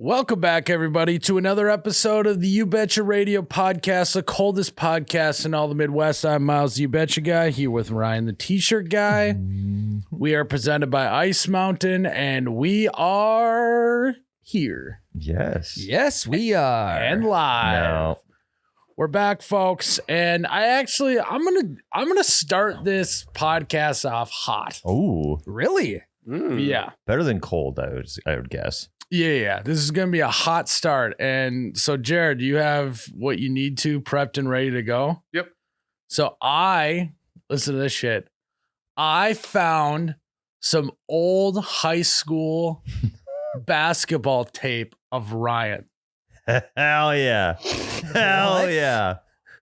Welcome back, everybody, to another episode of the You Betcha Radio podcast, the coldest podcast in all the Midwest. I'm Myles, the You Betcha guy, here with Ryan, the T-shirt guy. We are presented by Ice Mountain, and we are here. Yes, we are. And live. No. We're back, folks, and I'm gonna start this podcast off hot. Oh, Really? Yeah. better than cold, I would guess. Yeah. This is going to be a hot start. And so, Jared, do you have what you need to prepped and ready to go? Yep. So listen to this shit. I found some old high school basketball tape of Ryan. Hell yeah. Hell yeah.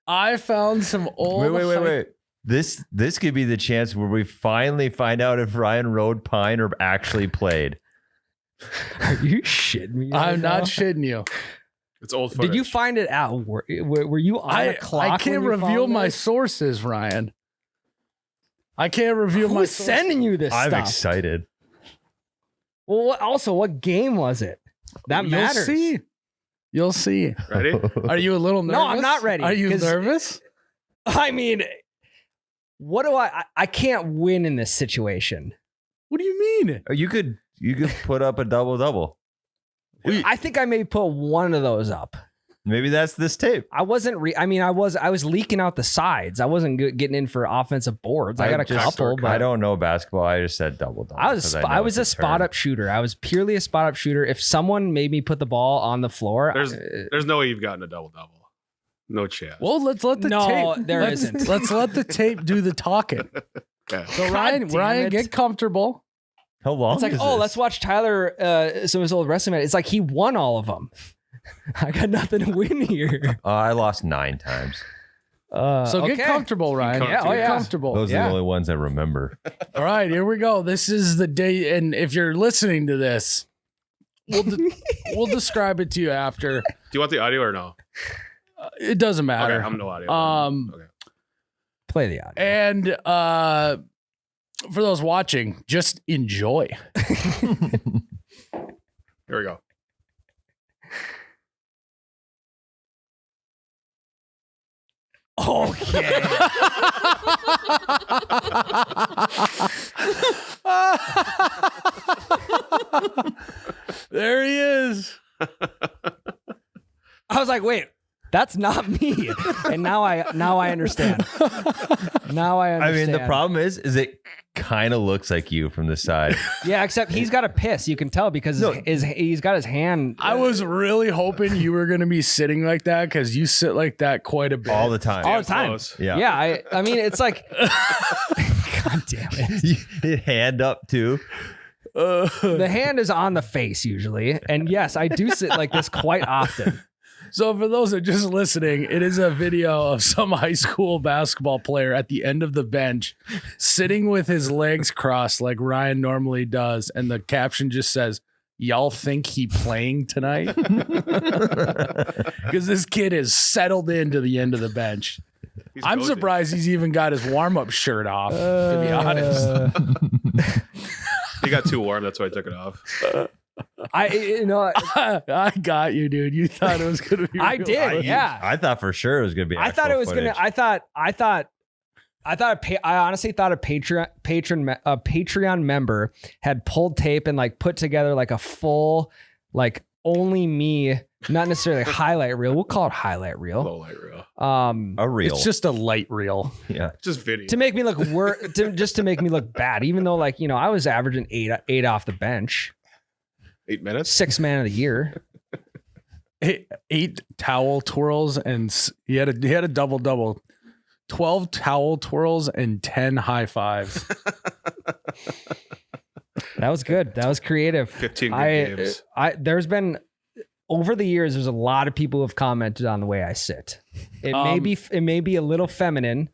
I found some old. Wait. This could be the chance where we finally find out if Ryan rode Pine or actually played. Are you shitting me? I'm not shitting you. It's old footage. Did you find it out? Were you on the clock? I can't reveal my sources, Ryan. I can't reveal my sources. Who's sending you this I'm stuff? excited. Well, what game was it? That matters. You'll see. Ready? Are you a little nervous? No, I'm not ready. Are you nervous? I mean, what do I can't win in this situation. What do you mean? You could put up a double-double. I think I may put one of those up. Maybe that's this tape. I wasn't. I was leaking out the sides. I wasn't getting in for offensive boards. I got a couple, but I don't know basketball. I just said double-double. I was a spot-up shooter. I was purely a spot-up shooter. If someone made me put the ball on the floor, there's no way you've gotten a double-double. No chance. Well, let's let the tape. There isn't. Let's let the tape do the talking. Okay. So Ryan, get comfortable. How long? It's like, is oh, this? let's watch Tyler, some of his old wrestling. It's like he won all of them. I got nothing to win here. I lost 9 times. So okay. get comfortable, Ryan. Yeah, Comfortable. Those are the only ones I remember. All right, here we go. This is the day, and if you're listening to this, we'll describe it to you after. Do you want the audio or no? It doesn't matter. Okay, I'm no audio. Okay. Play the audio. And for those watching, just enjoy. Here we go. Okay. There he is. I was like, wait, that's not me. And now I understand. Now I understand. I mean, the problem is it kind of looks like you from the side. Yeah, except he's got a piss. You can tell because he's got his hand. I was really hoping you were going to be sitting like that because you sit like that quite a bit. All the time. All the time. Close. Yeah. Yeah. I mean, it's like, God damn it. Hand up too. The hand is on the face usually. And yes, I do sit like this quite often. So for those that are just listening, it is a video of some high school basketball player at the end of the bench sitting with his legs crossed like Ryan normally does. And the caption just says, "Y'all think he playing tonight?" Because this kid is settled into the end of the bench. I'm surprised he's even got his warm-up shirt off, to be honest. He got too warm. That's why I took it off. I got you, dude. You thought it was gonna be. I did, yeah. I thought for sure it was gonna be. I thought it was gonna. I honestly thought a Patreon member had pulled tape and like put together like a full, like only me, not necessarily highlight reel. We'll call it highlight reel. Low light reel. A reel. It's just a light reel. Yeah, just video to make me look just to make me look bad. Even though, like, you know, I was averaging eight off the bench. 8 minutes. 6th man of the year. 8 towel twirls, and he had a double. 12 towel twirls and 10 high fives. That was good. That was creative. 15 good games. There's been over the years. There's a lot of people who have commented on the way I sit. It may be a little feminine,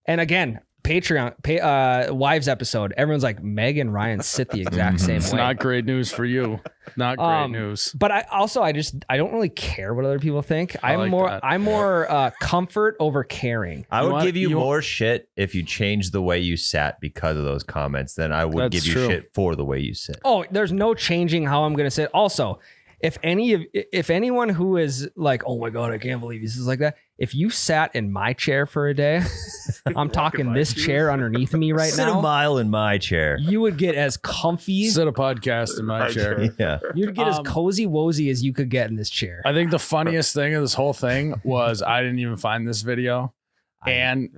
and again, Patreon wives episode. Everyone's like, Meg and Ryan sit the exact same It's way. not great news for you. Not great news. But I don't really care what other people think. I'm more comfort over caring. I would give you more shit if you changed the way you sat because of those comments than I would give you shit for the way you sit. Oh, there's no changing how I'm going to sit. Also, if anyone who is like, oh my God, I can't believe this is like that. If you sat in my chair for a day, I'm talking this chair underneath me right Sit a now, mile in my chair. you would get as comfy. Sit a podcast in my chair. Yeah. You'd get as cozy wozy as you could get in this chair. I think the funniest thing of this whole thing was I didn't even find this video, and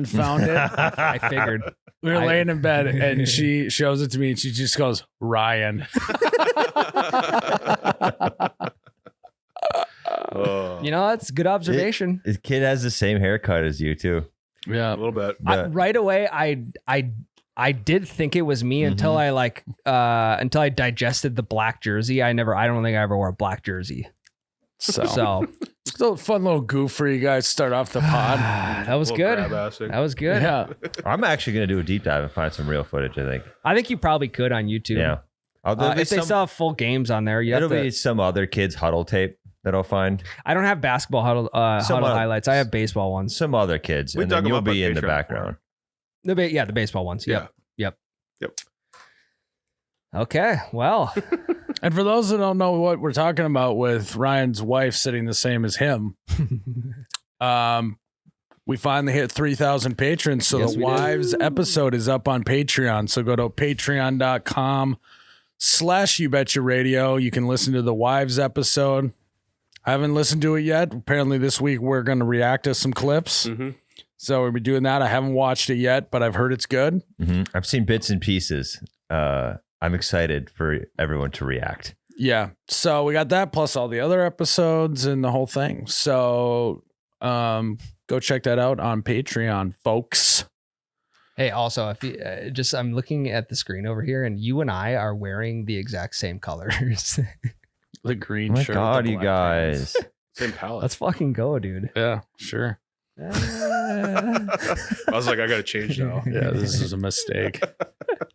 found it. I figured. We were laying in bed, and she shows it to me, and she just goes, Ryan. You know, that's a good observation. His kid has the same haircut as you too. Yeah. A little bit. Right away, I did think it was me until I digested the black jersey. I don't think I ever wore a black jersey. So still a fun little goof for you guys to start off the pod. that was good. That was good. Yeah. I'm actually going to do a deep dive and find some real footage, I think. I think you probably could on YouTube. Yeah. If they still have full games on there, It'll be some other kids' huddle tape that I'll find. I don't have basketball huddle highlights. I have baseball ones. Some other kids. We And dug then them you'll up on be in the Patreon background. The baseball ones. Yep. Yep. Okay. Well, And for those that don't know what we're talking about with Ryan's wife sitting the same as him, we finally hit 3,000 patrons. So Yes, the we did. wives episode is up on Patreon. So go to patreon.com/YouBetchaRadio. You can listen to the wives episode. I haven't listened to it yet. Apparently this week we're going to react to some clips. Mm-hmm. So we'll be doing that. I haven't watched it yet, but I've heard it's good. I've seen bits and pieces. I'm excited for everyone to react. Yeah. So we got that plus all the other episodes and the whole thing. So go check that out on Patreon, folks. hey, also, if you I'm looking at the screen over here, and you and I are wearing the exact same colors. The green Oh my shirt. with God, the you black guys. Same palette. Let's fucking go, dude. pants. Yeah, sure. I was like, I got to change now. Yeah, this is a mistake.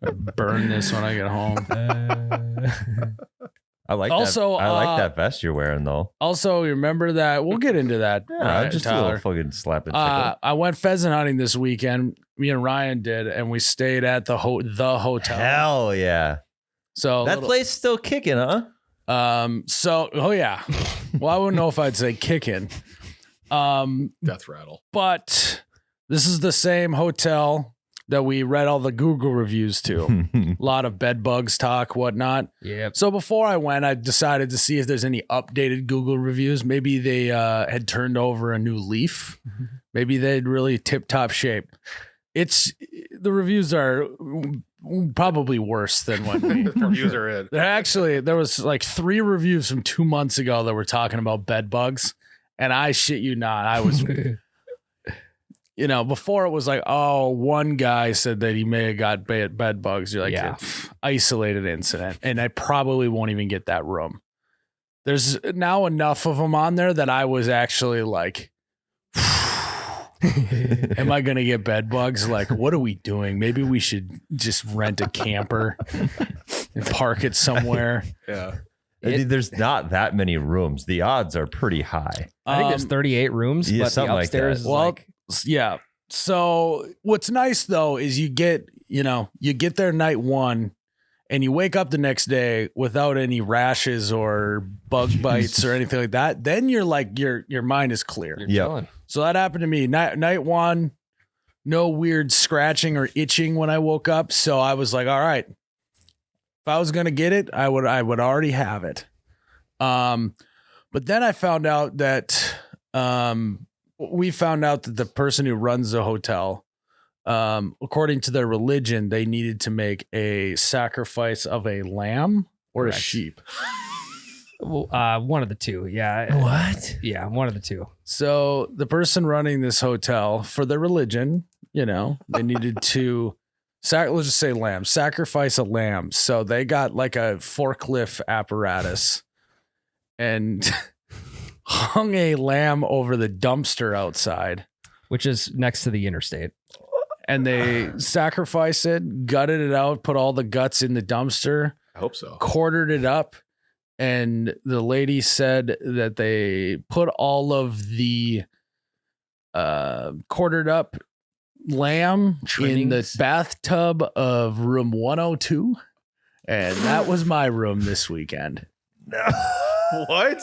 I burn this when I get home. I like Also, that. I like that vest you're wearing though. Also, remember that we'll get into that. Just a Tyler. little fucking slap and tickle. I went pheasant hunting this weekend. Me and Ryan did, and we stayed at the hotel. Hell yeah. So That place still kicking, huh? oh yeah. Well, I wouldn't know if I'd say kicking. Death rattle. But this is the same hotel that we read all the Google reviews to. A lot of bed bugs talk, whatnot. Yep. So before I went, I decided to see if there's any updated Google reviews. Maybe they had turned over a new leaf. Maybe they'd really tip-top shape. The reviews are probably worse than when Reviews are in. there was like 3 reviews from 2 months ago that were talking about bed bugs. And I shit you not, I was, before it was like, oh, one guy said that he may have got bed bugs. You're like, Yeah. Isolated incident. And I probably won't even get that room. There's now enough of them on there that I was actually like, am I going to get bed bugs? Like, what are we doing? Maybe we should just rent a camper and park it somewhere. Yeah. There's not that many rooms. The odds are pretty high. I think there's 38 rooms, yeah, but the something like upstairs that. is like, Yeah. So what's nice though is you get there night 1 and you wake up the next day without any rashes or bug bites or anything like that. Then you're like, your mind is clear. you're Yep. chilling. So that happened to me. Night 1, no weird scratching or itching when I woke up. So I was like, all right, if I was going to get it, I would already have it. But then I found out that, we found out that the person who runs the hotel, according to their religion, they needed to make a sacrifice of a lamb or Correct. a sheep. Well, one of the two. Yeah. What? Yeah. One of the two. So the person running this hotel, for their religion, they needed to let's just say lamb, sacrifice a lamb. So they got like a forklift apparatus and hung a lamb over the dumpster outside. Which is next to the interstate. And they sacrificed it, gutted it out, put all the guts in the dumpster, I hope so. quartered it up. And the lady said that they put all of the quartered up lamb in the Trimmings. bathtub of room 102. And that was my room this weekend. What?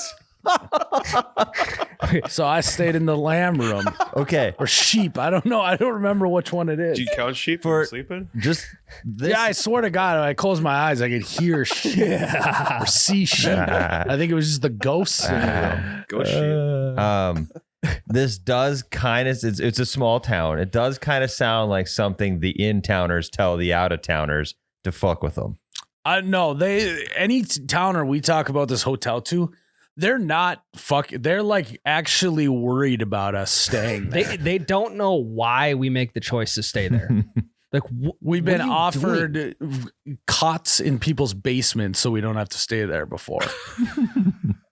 So I stayed in the lamb room Okay. or sheep. I don't know. I don't remember which one it is. Do you count sheep For- for sleeping? Just this. Yeah, I swear to God, when I closed my eyes, I could hear sheep or see sheep. I think it was just the ghosts in the room. Go sheep. This does kind of, it's a small town. It does kind of sound like something the in-towners tell the out-of-towners to fuck with them. No, any towner we talk about this hotel to, they're not they're like actually worried about us staying there. They don't know why we make the choice to stay there. Like We've been offered cots in people's basements so we don't have to stay there before.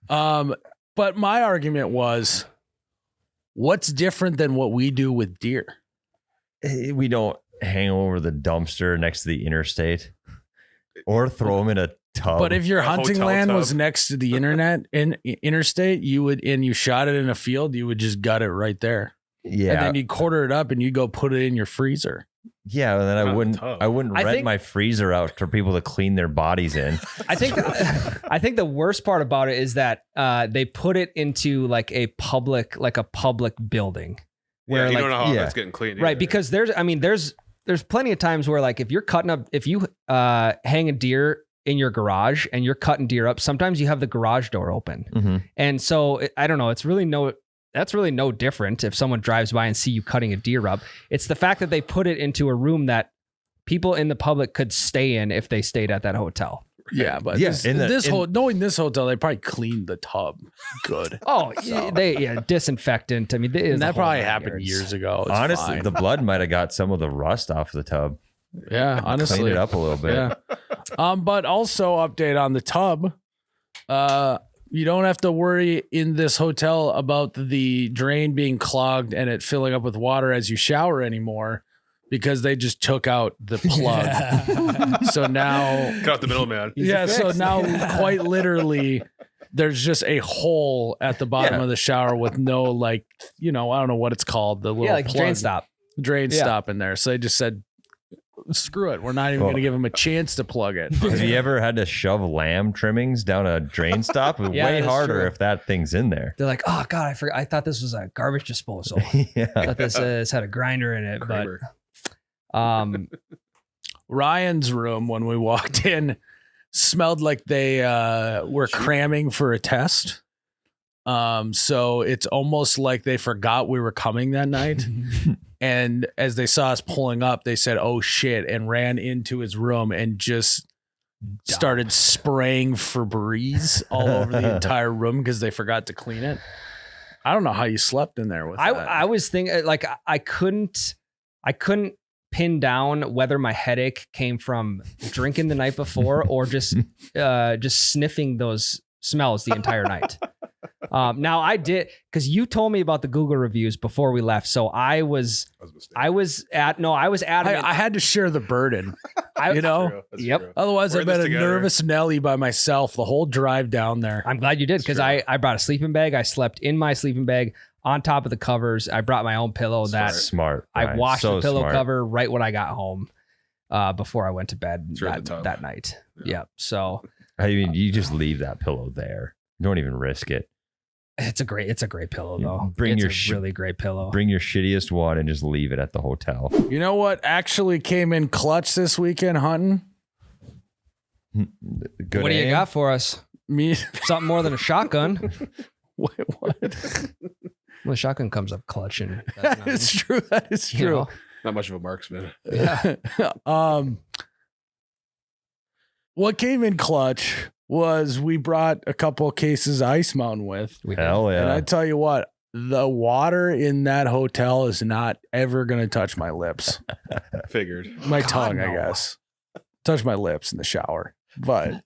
But my argument was, what's different than what we do with deer? We don't hang over the dumpster next to the interstate or throw them in a tub. But if your A hunting hotel land tub. was next to the interstate, and you shot it in a field, you would just gut it right there. yeah, And then you quarter it up and you go put it in your freezer. yeah, and then Not I a wouldn't tub. rent think- my freezer out for people to clean their bodies in. I think the worst part about it is that they put it into like a public building. Yeah, Where you like, don't know how yeah. that's getting cleaned. right, either. because there's plenty of times where like if you're cutting up, if you hang a deer in your garage and you're cutting deer up, sometimes you have the garage door open. Mm-hmm. And so I don't know, that's really no different if someone drives by and see you cutting a deer up. It's the fact that they put it into a room that people in the public could stay in if they stayed at that hotel. Yeah, but Yeah, knowing this hotel, they probably cleaned the tub good. Oh, So- disinfectant. I mean, And that probably happened years ago. It's Honestly, fine. the blood might have got some of the rust off the tub. yeah, honestly, Cleaned it up a little bit. Yeah. But also update on the tub. You don't have to worry in this hotel about the drain being clogged and it filling up with water as you shower anymore, because they just took out the plug. So now, cut out the middleman. yeah. So now, quite literally, there's just a hole at the bottom Yeah. of the shower with no, like, I don't know what it's called, the little like plug, drain stop. drain Yeah. stop in there. So they just said, screw it. We're not even Well- going to give them a chance to plug it. Have you ever had to shove lamb trimmings down a drain stop? It's Yeah, way that's harder true. if that thing's in there. They're like, oh God, I forgot. I thought this was a garbage disposal. I Yeah. thought this had a grinder in it, Kramer. but Ryan's room, when we walked in, smelled like they were cramming for a test. So it's almost like they forgot we were coming that night. And as they saw us pulling up, they said, "Oh shit," and ran into his room and just started spraying Febreze all over the entire room because they forgot to clean it. I don't know how you slept in there with that. I was thinking like I couldn't pin down whether my headache came from drinking the night before or just sniffing those smells the entire night. Now I did, because you told me about the Google reviews before we left, so I was adamant. I had to share the burden, I- True. That's Yep. true. otherwise We're I've in been this a together. nervous Nelly by myself the whole drive down there. I'm glad you did, because That's I brought a sleeping bag. I slept in my sleeping bag on top of the covers. I brought my own pillow that Smart. I Ryan. washed So the pillow smart. cover right when I got home before I went to bed It's right in the tub. that night. Yeah. Yep. So I mean, you just leave that pillow there. Don't even risk it. it's a great pillow You though. bring it's your a really great pillow. Bring your shittiest one and just leave it at the hotel. You know what actually came in clutch this weekend hunting? Good What do you aim? got for us? Me. Something more than a shotgun. Wait, what? Well, the shotgun comes up clutch and that's That is nice. true. That is You true. know? Not much of a marksman. Yeah. What came in clutch was we brought a couple cases of Ice Mountain with. We did. Hell And I yeah. tell you what, the water in that hotel is not ever going to touch my lips. Figured. My God, tongue, I no. guess. Touch my lips in the shower. But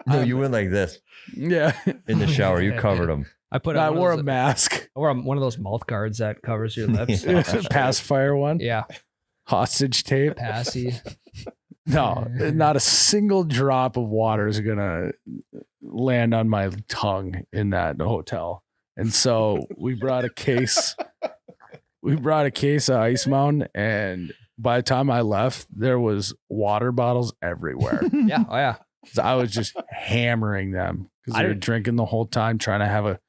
No, you went like this yeah, in the shower. You covered them. I put I on wore a mask. I wore one of those mouth guards that covers your lips. Pacifier one. Yeah. Hostage tape. Passy. No, not a single drop of water is going to land on my tongue in that hotel. And so we brought a case. We brought a case of Ice Mountain, and by the time I left, there was water bottles everywhere. Yeah. Oh yeah. So I was just hammering them because they were drinking the whole time, trying to have a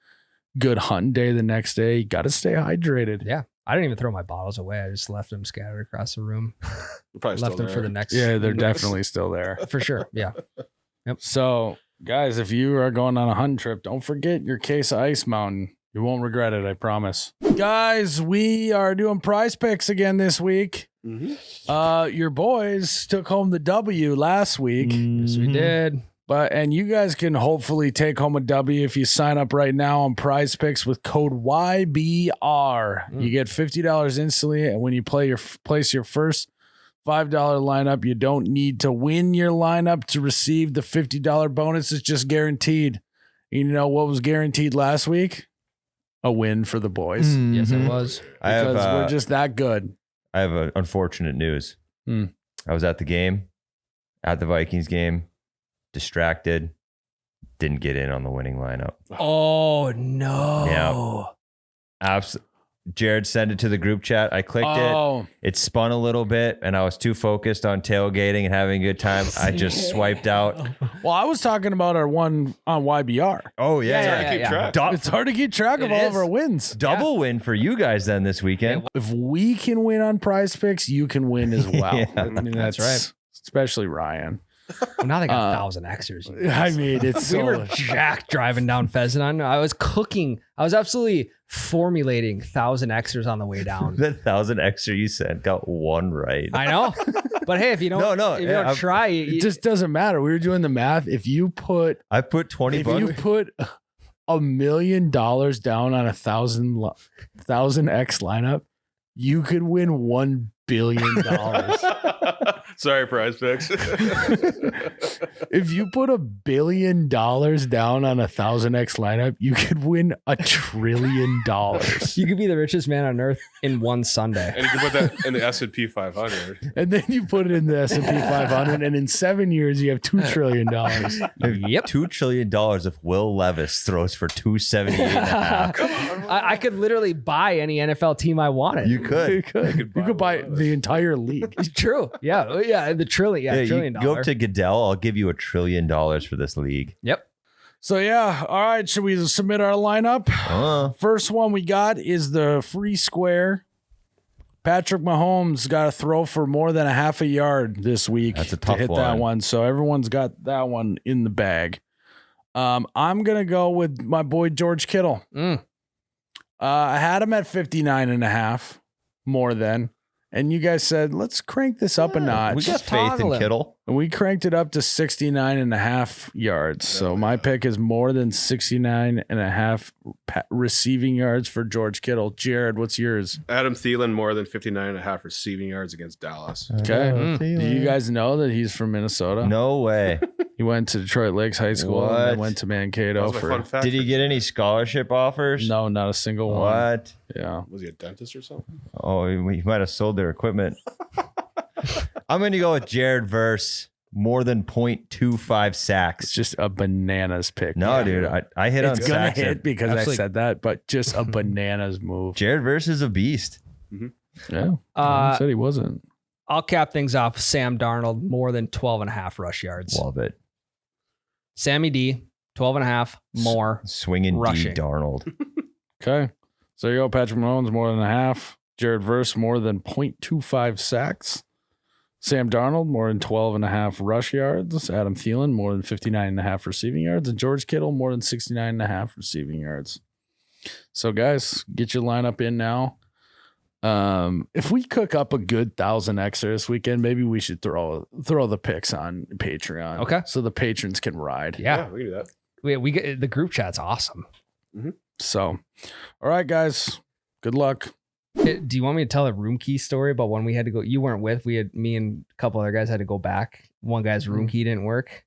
good hunting day the next day. You got to stay hydrated. Yeah. I didn't even throw my bottles away. I just left them scattered across the room. Probably Left still them for there. the next. Yeah, they're definitely still there. For sure. Yeah. So, guys, if you are going on a hunting trip, don't forget your case of Ice Mountain. You won't regret it, I promise. Guys, we are doing prize picks again this week. Your boys took home the W last week. Yes, we did. And you guys can hopefully take home a W if you sign up right now on Prize Picks with code YBR. You get $50 instantly, and when you place your first $5 lineup, you don't need to win your lineup to receive the $50 bonus. It's just guaranteed. You know what was guaranteed last week? A win for the boys. Yes, it was. Because we're just that good. I have unfortunate news. I was at the game, at the Vikings game, distracted, didn't get in on the winning lineup. Oh, no. Yeah. Jared sent it to the group chat. I clicked it. It spun a little bit, and I was too focused on tailgating and having a good time. I just swiped out. Well, I was talking about our one on YBR. Oh, Yeah, Keep track. It's hard to keep track of all of our wins. Double win for you guys then this weekend. If we can win on Prize Picks, you can win as well. Yeah. I mean, that's right. Especially Ryan. Well, now they got 1,000 Xers. I mean, it's We were jacked driving down Pheasant. I was cooking. I was absolutely formulating 1,000 Xers on the way down. The 1,000 extra you sent got one right. I know. But hey, if you don't, if you don't try, it just doesn't matter. We were doing the math. If you put I put 20 if bucks. you put $1 million down on 1,000 X lineup, you could win $1 billion. Sorry, Prize Picks. If you put $1 billion down on 1,000 X lineup, you could win $1 trillion. you could be the richest man on earth in one Sunday. And you can put that in the S&P 500. And then you put it in the S&P 500, and in 7 years you have $2 trillion. Yep. $2 trillion if Will Levis throws for 278.5. I could literally buy any NFL team I wanted. You could. You could buy the entire league. It's true. Yeah. Yeah. The trillion. Yeah. You $1 trillion. go up to Goodell, I'll give you $1 trillion for this league. Yep. So yeah, all right. Should we submit our lineup? First one we got is the free square. Patrick Mahomes got to throw for more than a half a yard this week. That's a tough to hit that one. So everyone's got that one in the bag. I'm gonna go with my boy George Kittle. I had him at 59.5 more than. And you guys said, let's crank this up a notch. We got faith in Kittle. And we cranked it up to 69.5 yards. So my pick is more than 69.5 receiving yards for George Kittle. Jared, what's yours? Adam Thielen more than 59.5 receiving yards against Dallas. Okay. Do you guys know that he's from Minnesota? No way. He went to Detroit Lakes High School and then went to Mankato. That was my fun fact. Did he get any scholarship offers? No, not a single one. What? Yeah. Was he a dentist or something? Oh, he might have sold their equipment. I'm going to go with Jared Verse. More than 0.25 sacks. It's just a bananas pick. No, dude. I hit on It's going to sacks. hit because Absolutely. I said that, but just a bananas move. Jared Verse is a beast. Yeah. I said he wasn't. I'll cap things off. Sam Darnold, more than 12.5 rush yards. Love it. Sammy D, 12.5 more. Swinging rushing. D Darnold. Okay. So you go Patrick Mahomes more than a half. Jared Verse more than 0.25 sacks. Sam Darnold more than 12.5 rush yards. Adam Thielen more than 59.5 receiving yards. And George Kittle more than 69.5 receiving yards. So guys, get your lineup in now. If we cook up a good 1,000 extra this weekend, maybe we should throw the picks on Patreon. Okay. So the patrons can ride. Yeah. We can do that. We get the group chat's awesome. So, all right, guys. Good luck. Do you want me to tell a room key story about when we had to go? You weren't with. Me and a couple other guys had to go back. One guy's room key didn't work.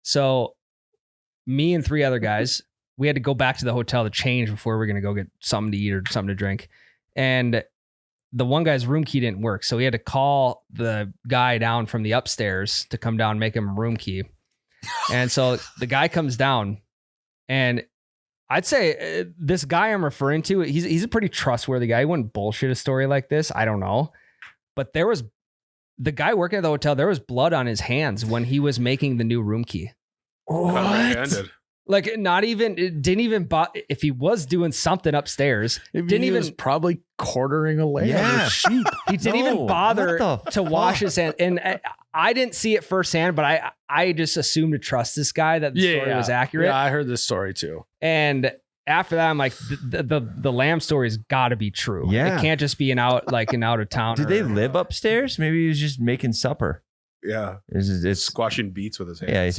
So me and 3 other guys, we had to go back to the hotel to change before we were going to go get something to eat or something to drink. And the one guy's room key didn't work. So we had to call the guy down from the upstairs to come down and make him a room key. And so the guy comes down, and I'd say this guy I'm referring to, he's a pretty trustworthy guy. He wouldn't bullshit a story like this. I don't know. But there was the guy working at the hotel, there was blood on his hands when he was making the new room key. What? Like not even, it didn't even, if he was doing something upstairs, he was probably quartering a lamb or a sheep. He didn't even bother to wash his hands. And I didn't see it firsthand, but I just assumed to trust this guy that the story was accurate. Yeah, I heard this story too. And after that, I'm like, the lamb story's got to be true. Yeah. It can't just be an out of town. Did they live upstairs? Maybe he was just making supper. Yeah. It's squashing beets with his hands. Yeah, he's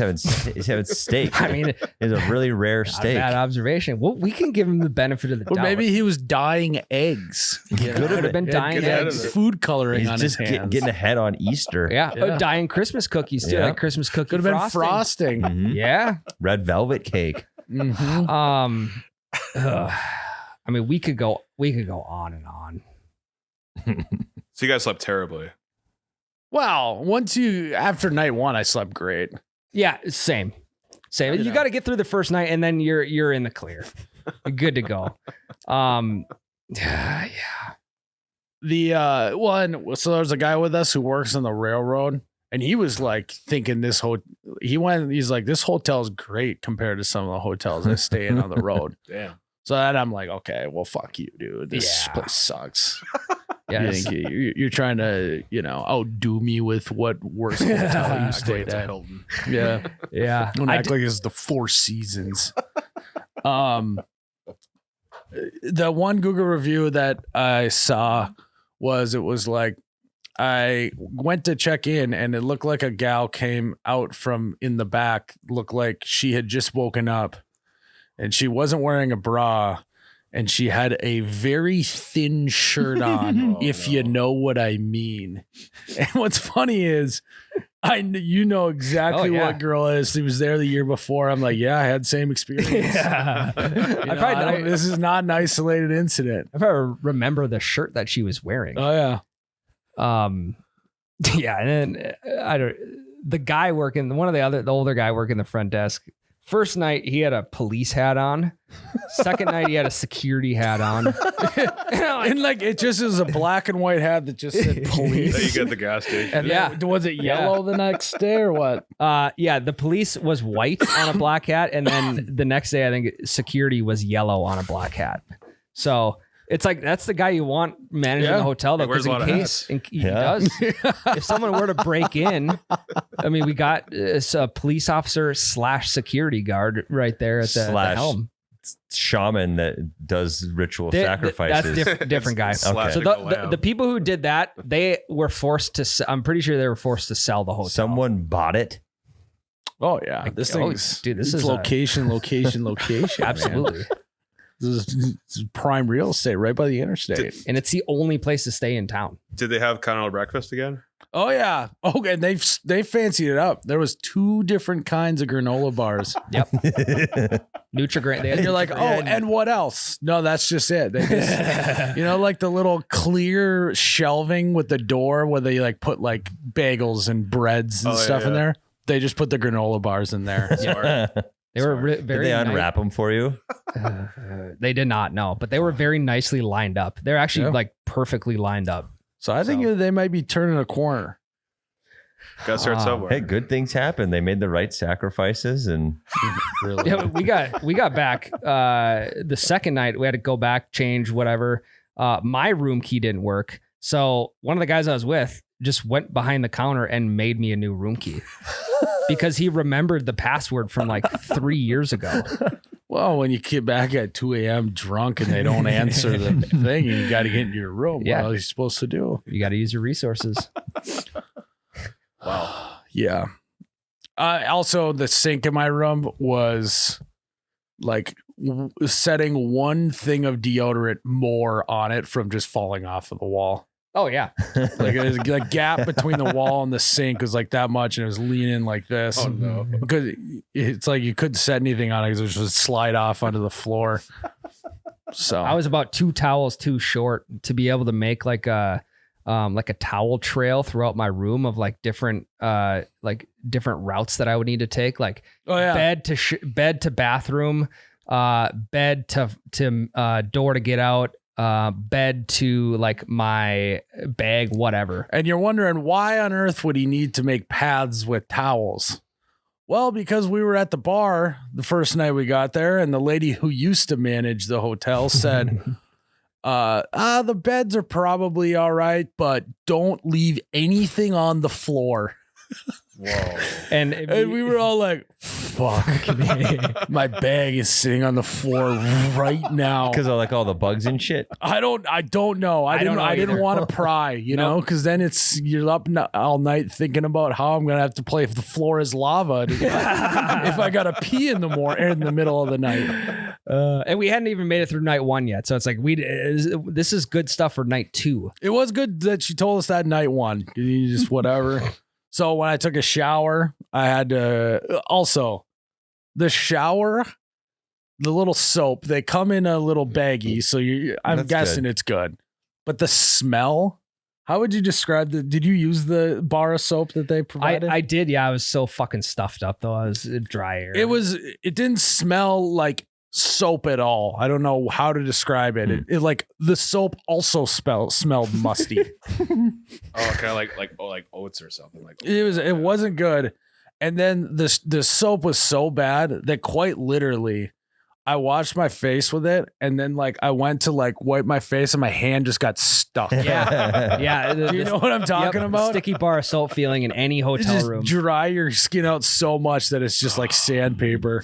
having steak. I mean, it's a really rare not steak. a bad observation. Well, we can give him the benefit of the doubt. Or maybe he was dyeing eggs. He could have been dyeing eggs. Food coloring He's on just his hands. getting ahead on Easter. Yeah. Dyeing Christmas cookies too, like Christmas cookie Could have been frosting. Mhm. Yeah. Red velvet cake. Mm-hmm. I mean, we could go on and on. So you guys slept terribly. Well, after night one, I slept great. Yeah, same. You got to get through the first night, and then you're in the clear. You're good to go. Yeah. So there's a guy with us who works on the railroad, and he was like thinking he's like, this hotel is great compared to some of the hotels I stay in on the road. Damn. So then I'm like, okay, well, fuck you, dude. This place sucks. Yeah, you're trying to, outdo me with what worst hotel you stayed at. Yeah, yeah. Don't act like it's the Four Seasons. The one Google review that I saw it was like, I went to check in and it looked like a gal came out from in the back, looked like she had just woken up, and she wasn't wearing a bra. And she had a very thin shirt on, you know what I mean. And what's funny is, exactly what girl is. She was there the year before. I'm like, yeah, I had the same experience. Yeah. This is not an isolated incident. I probably remember the shirt that she was wearing. Oh yeah. Yeah, and then the guy working, the older guy working the front desk. First night, he had a police hat on. Second night, he had a security hat on. And it just is a black and white hat that just said police. That you get at the gas station. And was it yellow the next day or what? Yeah, the police was white on a black hat. And then the next day, I think security was yellow on a black hat. So it's like, that's the guy you want managing the hotel, though, because he does. If someone were to break in, I mean, we got a police officer / security guard right there at the helm. Shaman that does ritual sacrifices. That's different guy. Okay. So the people who did that, they were forced to, I'm pretty sure they were forced to sell the hotel. Someone bought it. Oh yeah. This is location. Absolutely. This is prime real estate right by the interstate. And it's the only place to stay in town. Did they have continental breakfast again? Oh yeah. Okay, they fancied it up. There was 2 different kinds of granola bars. Yep. Nutri-Grain. And you're like, and what else? No, that's just it. They just, like the little clear shelving with the door where they put bagels and breads and stuff in there. They just put the granola bars in there. Smart. They were very. Did they unwrap them for you? They did not, no, but they were very nicely lined up. They're actually perfectly lined up. So I think they might be turning a corner. Gotta start somewhere. Hey, good things happen. They made the right sacrifices, and really, yeah, we got back the second night. We had to go back, change whatever. My room key didn't work, so one of the guys I was with just went behind the counter and made me a new room key. Because he remembered the password from 3 years ago. Well, when you get back at 2 a.m. drunk and they don't answer the thing, you got to get into your room. Yeah. What are you supposed to do? You got to use your resources. Wow. Yeah. Also, the sink in my room was setting one thing of deodorant more on it from just falling off of the wall. Oh yeah. A gap between the wall and the sink was that much, and it was leaning like this. Oh no. Because it's you couldn't set anything on it because it would just slide off onto the floor. So I was about 2 towels too short to be able to make a towel trail throughout my room of different different routes that I would need to take, bed to bathroom, bed to door to get out, bed to like my bag, whatever. And you're wondering why on earth would he need to make paths with towels? Well, because we were at the bar the first night we got there, and the lady who used to manage the hotel said, the beds are probably all right, but don't leave anything on the floor. Whoa. And we were all like, fuck, my bag is sitting on the floor right now. Because of like all the bugs and shit. I don't know. I didn't want to pry, you know, because then you're up all night thinking about how I'm gonna have to play if the floor is lava if I gotta pee in the middle of the night. And we hadn't even made it through night 1 yet, so it's like this is good stuff for night 2. It was good that she told us that night 1. You just whatever. So when I took a shower, I had to also the shower, the little soap, they come in a little baggie. So I'm guessing it's good. But the smell, how would you describe did you use the bar of soap that they provided? I did. Yeah. I was so fucking stuffed up though. I was dry air. It didn't smell like soap at all. I don't know how to describe it. It like the soap also smelled musty. Kind of like oats or something like that. It wasn't good. And then the soap was so bad that quite literally I washed my face with it, and then like I went to like wipe my face and my hand just got stuck. Yeah. Yeah. Do you know what I'm talking about? Sticky bar of soap feeling in any hotel room. Dry your skin out so much that it's just like sandpaper.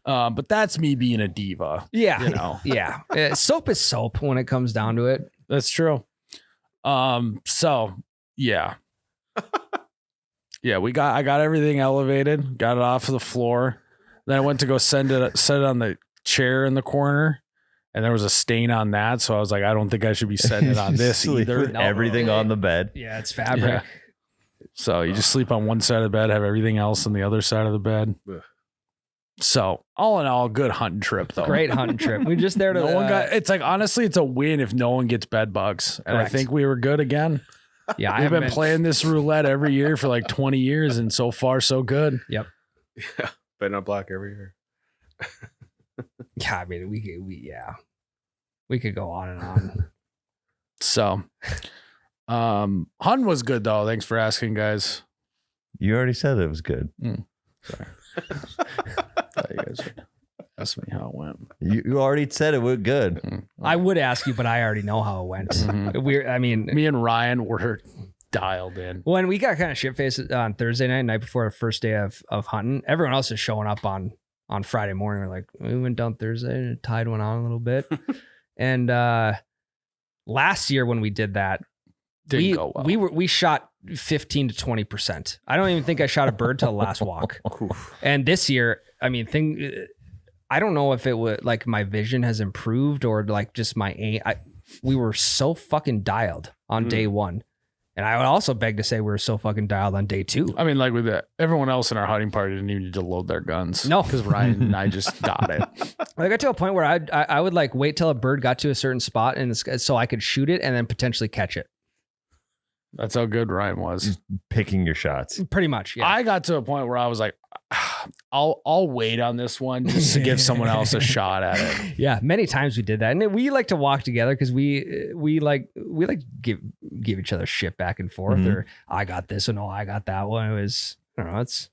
But that's me being a diva. Yeah. You know. Yeah. Soap is soap when it comes down to it. That's true. So yeah. Yeah, I got everything elevated, got it off of the floor. Then I went to go set it on the chair in the corner, and there was a stain on that. So I was like, I don't think I should be setting it on this either. With everything on the bed. Yeah, it's fabric. Yeah. So you just sleep on one side of the bed, have everything else on the other side of the bed. Ugh. So all in all, good hunting trip though. Great hunting trip. We just there to. No one got. It's like honestly, it's a win if no one gets bed bugs, and Correct. I think we were good again. Yeah, We've been playing this roulette every year for like 20 years, and so far so good. Yep. Yeah, betting on black every year. Yeah, I mean, we could go on and on. So, hunting was good though. Thanks for asking, guys. You already said it was good. Sorry. Thought you guys would ask me how it went. You already said it was good. I would ask you, but I already know how it went. Mhm. Me and Ryan were dialed in. When we got kind of shit faced on Thursday night before our first day of hunting, everyone else is showing up on Friday morning. We're like, we went down Thursday and the tide went on a little bit. And last year when we did that, Didn't go well. we shot 15 to 20%. I don't even think I shot a bird till the last walk. And this year, I mean, I don't know if it would like my vision has improved or like just my aim. We were so fucking dialed on day 1. And I would also beg to say we were so fucking dialed on day 2. I mean, like with everyone else in our hunting party didn't even need to load their guns. No. Because Ryan and I just got it. I got to a point where I would like wait till a bird got to a certain spot and so I could shoot it and then potentially catch it. That's how good Ryan was. Picking your shots. Pretty much. Yeah. I got to a point where I was like, I'll wait on this one just to give someone else a shot at it. Yeah, many times we did that, and we like to walk together because we like give each other shit back and forth. Mhm. Or I got this, or no, I got that one. It was I don't know. It's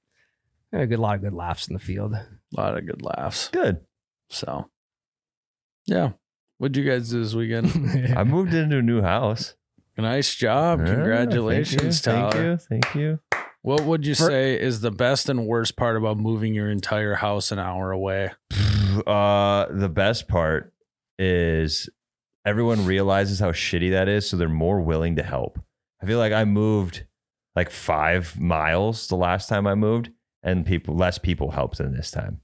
a lot of good laughs in the field. A lot of good laughs. Good. So, yeah. What'd you guys do this weekend? I moved into a new house. Nice job. Congratulations, Tyler. Thank you. What would you say is the best and worst part about moving your entire house an hour away? The best part is everyone realizes how shitty that is, so they're more willing to help. I feel like I moved like 5 miles the last time I moved, and less people helped than this time.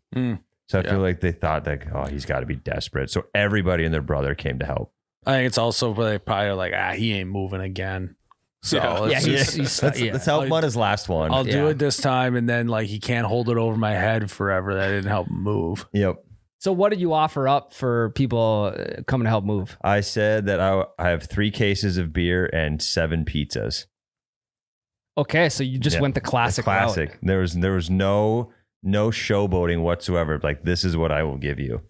So I feel like they thought that, oh, he's got to be desperate. So everybody and their brother came to help. I think it's also they probably are like, he ain't moving again. So let's help him on his last one. I'll do it this time, and then like he can't hold it over my head forever. That didn't help him move. Yep. So what did you offer up for people coming to help move? I said that I have 3 cases of beer and 7 pizzas. Okay, so you just went the classic route. There was no showboating whatsoever. Like, this is what I will give you.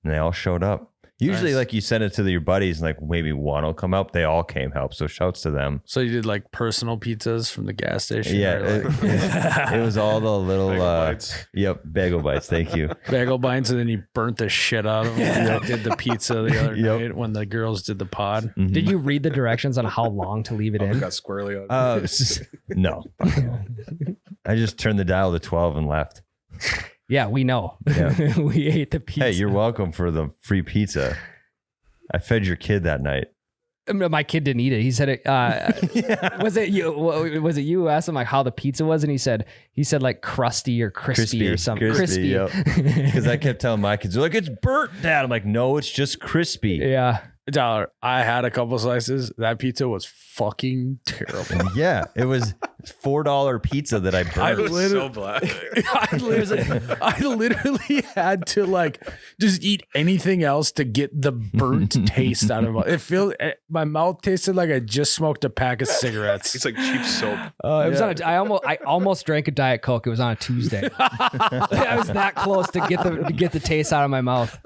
And they all showed up. Usually, Nice. like you send it to your buddies, and like maybe one will come help. They all came help, so shouts to them. So you did like personal pizzas from the gas station? Yeah, or, like, it was all the little Bagel bites. Yep, bagel bites. Thank you. bagel bites, and then you burnt the shit out of them. I did the pizza the other Yep. night when the girls did the pod. Mhm. Did you read the directions on how long to leave it Oh, it in? got squirrely on. No, I just turned the dial to 12 and left. Yeah, we know. Yeah. We ate the pizza. Hey, you're welcome for the free pizza. I fed your kid that night. My kid didn't eat it. He said it. Was it you? Was it you who asked him like how the pizza was? And he said like crusty or crispy or something. Crispy. Because I kept telling my kids, they're like, it's burnt, Dad. I'm like, no, it's just crispy. Yeah. $1. I had a couple slices. That pizza was fucking terrible. Yeah, it was $4 pizza that I It burned. was so black. I literally had to like just eat anything else to get the burnt taste out of it. My mouth tasted like I just smoked a pack of cigarettes. It's like cheap soap. It was on I almost drank a Diet Coke. It was on a Tuesday. I was that close to get the taste out of my mouth.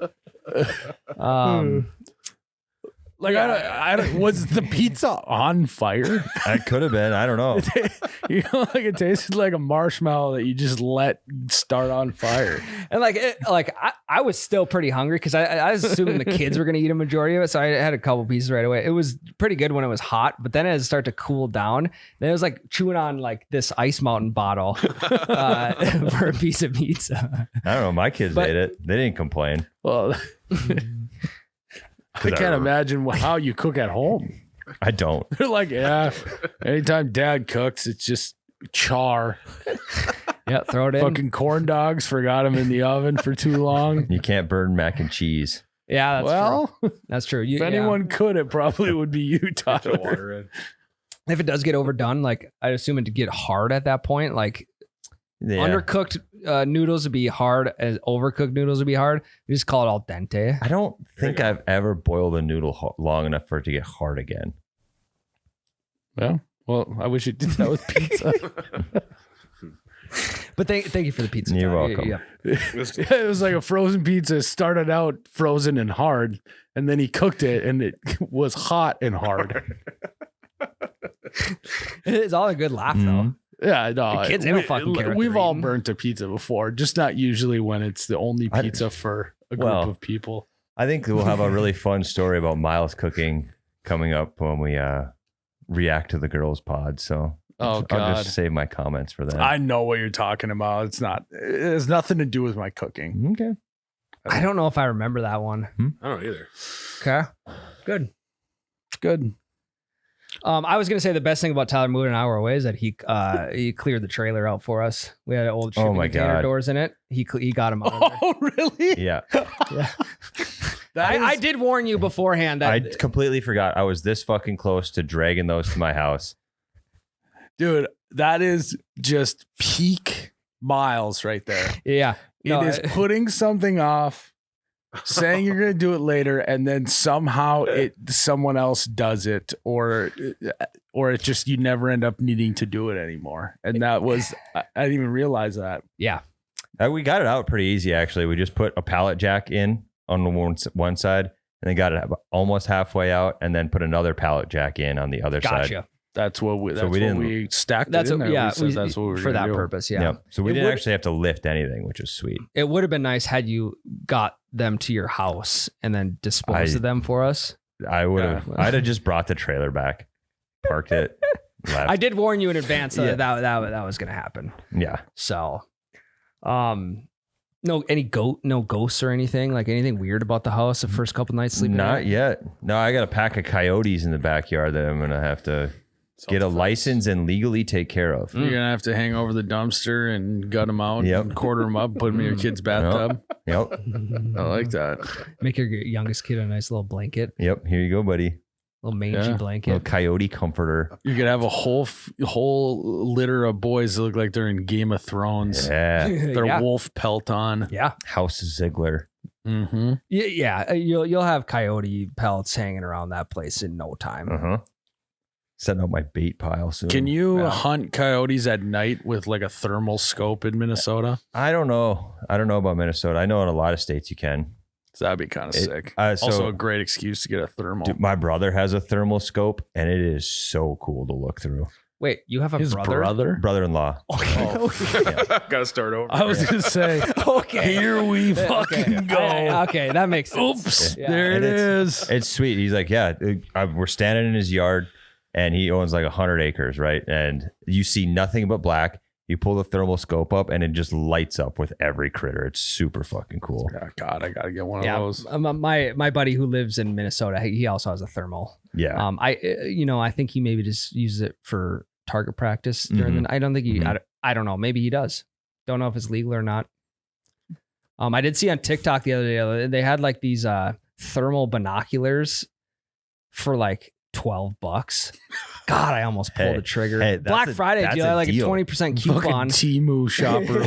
Like I don't. Was the pizza on fire? I could have been. I don't know. You know, like it tasted like a marshmallow that you just let start on fire. And I was still pretty hungry because I was assuming the kids were going to eat a majority of it. So I had a couple pieces right away. It was pretty good when it was hot, but then as it started to cool down, then it was like chewing on like this Ice Mountain bottle for a piece of pizza. I don't know. My kids ate it. They didn't complain. Well, I can't imagine how you cook at home. I don't. They're like, yeah, anytime Dad cooks, it's just char. Yeah, throw it in. Fucking corn dogs, forgot them in the oven for too long. You can't burn mac and cheese. Yeah, that's true. That's true. If anyone could, it probably would be you, Put Tyler. water in. If it does get overdone, like I assume it to get hard at that point, like Yeah. undercooked noodles would be hard, as overcooked noodles would be hard. We just call it al dente. I don't think I've ever boiled a noodle long enough for it to get hard again. Yeah. Well, I wish you did that with pizza. But thank you for the pizza. You're Tyler. welcome. Yeah. It was like a frozen pizza. It started out frozen and hard, and then he cooked it, and it was hot and hard. It's all a good laugh though. Mhm. Yeah, no. The kids, they don't fucking care what We've they're all eating. burnt a pizza before, just not usually when it's the only I- pizza for a group Well, of people. I think we'll have a really fun story about Myles cooking coming up when we react to the girls' pod. So Oh, I'll God. just save my comments for that. I know what you're talking about. It has nothing to do with my cooking. Okay. I don't know if I remember that one. I don't either. Okay, good. Good. I was gonna say the best thing about Tyler moving an hour away is that he cleared the trailer out for us. We had old shipping my container God. doors in it. He got him out of there. Oh, really? Yeah. I did warn you beforehand that I completely forgot. I was this fucking close to dragging those to my house. Dude, that is just peak Miles right there. yeah. No, It is putting something off, saying you're going to do it later, and then somehow someone else does it, or it's just you never end up needing to do it anymore. And that was I didn't even realize that. yeah. We got it out pretty easy, actually. We just put a pallet jack in on the one side, and then got it almost halfway out, and then put another pallet jack in on the other side. Gotcha. That's what we. That's we what we stacked. That's it in what, there. yeah. We said that's what we were for gonna that do. purpose. Yeah. Yep. So we It didn't would- actually have to lift anything, which was sweet. It would have been nice had you got them to your house and then disposed of them for us. I would have. I'd have just brought the trailer back, parked it, left. I did warn you in advance Yeah. that was going to happen. Yeah. So, no ghosts or anything, like anything weird about the house the first couple nights sleeping. Not in it? yet. No, I got a pack of coyotes in the backyard that I'm gonna have to get a license and legally take care of. You're gonna have to hang over the dumpster and gut them out, Yep. and quarter them up, put them in your kid's bathtub. Yep. I like that. Make your youngest kid a nice little blanket, Yep. Here you go, buddy. little mangy Yeah. Little blanket. coyote comforter. You could have a whole litter of boys that look like they're in Game of Thrones. Yeah. Their yeah. wolf pelt on. Yeah. House Ziegler. Mm-hmm. Yeah. You'll have coyote pelts hanging around that place in no time. Uh-huh. Setting up my bait pile soon. Can you Yeah. hunt coyotes at night with like a thermal scope in Minnesota? I don't know. I don't know about Minnesota. I know in a lot of states you can. So that'd be kind of sick. So, also a great excuse to get a thermal. Dude, my brother has a thermal scope, and it is so cool to look through. Wait, you have a His brother? Brother-in-law. Okay. Gotta start over. I was going to say, Okay. here we fucking go. Okay, that makes sense. Oops, Yeah. there it is. It's sweet. He's like, yeah, we're standing in his yard, and he owns like 100 acres, right? And you see nothing but black. You pull the thermal scope up, and it just lights up with every critter. It's super fucking cool. Oh, God, I got to get one of Yeah, those. my buddy who lives in Minnesota, he also has a thermal. Yeah. I think he maybe just uses it for target practice during the night. I don't think he. Mhm. I don't know. Maybe he does. Don't know if it's legal or not. I did see on TikTok the other day they had like these thermal binoculars for like $12. God, I almost pulled the trigger. hey, Black Friday that's deal, a like a deal. 20% Fucking coupon. Temu shopper.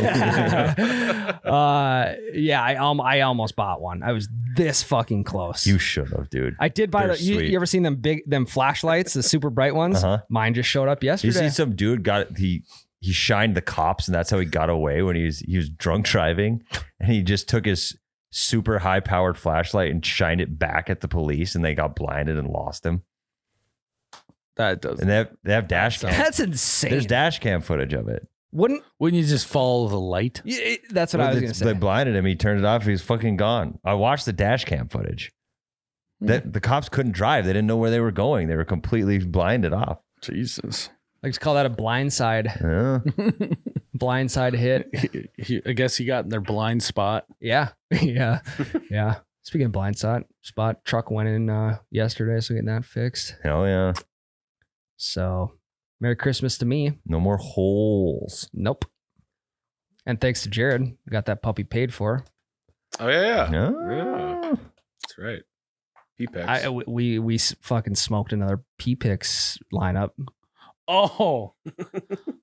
Yeah, I almost bought one. I was this fucking close. You should have, dude. I did buy They're you sweet. ever seen them flashlights, the super bright ones? Uh-huh. Mine just showed up You yesterday. see some dude he shined the cops, and that's how he got away when he was drunk driving, and he just took his super high powered flashlight and shined it back at the police, and they got blinded and lost him. That does. And they have dash cam. That's insane. There's dash cam footage of it. Wouldn't you just follow the light? that's what I was gonna say. They blinded him. He turned it off. He's fucking gone. I watched the dash cam footage. That the cops couldn't drive. They didn't know where they were going. They were completely blinded off. Jesus. Like to call that a blindside hit. I guess he got in their blind spot. Yeah. Yeah. Yeah. Speaking of blind spot, truck went in yesterday, so getting that fixed. Hell yeah. So Merry Christmas to me. No more holes. Nope. And thanks to Jared, we got that puppy paid for. Oh yeah. No. That's right. P-Pex. We fucking smoked another P-Pix lineup. Oh,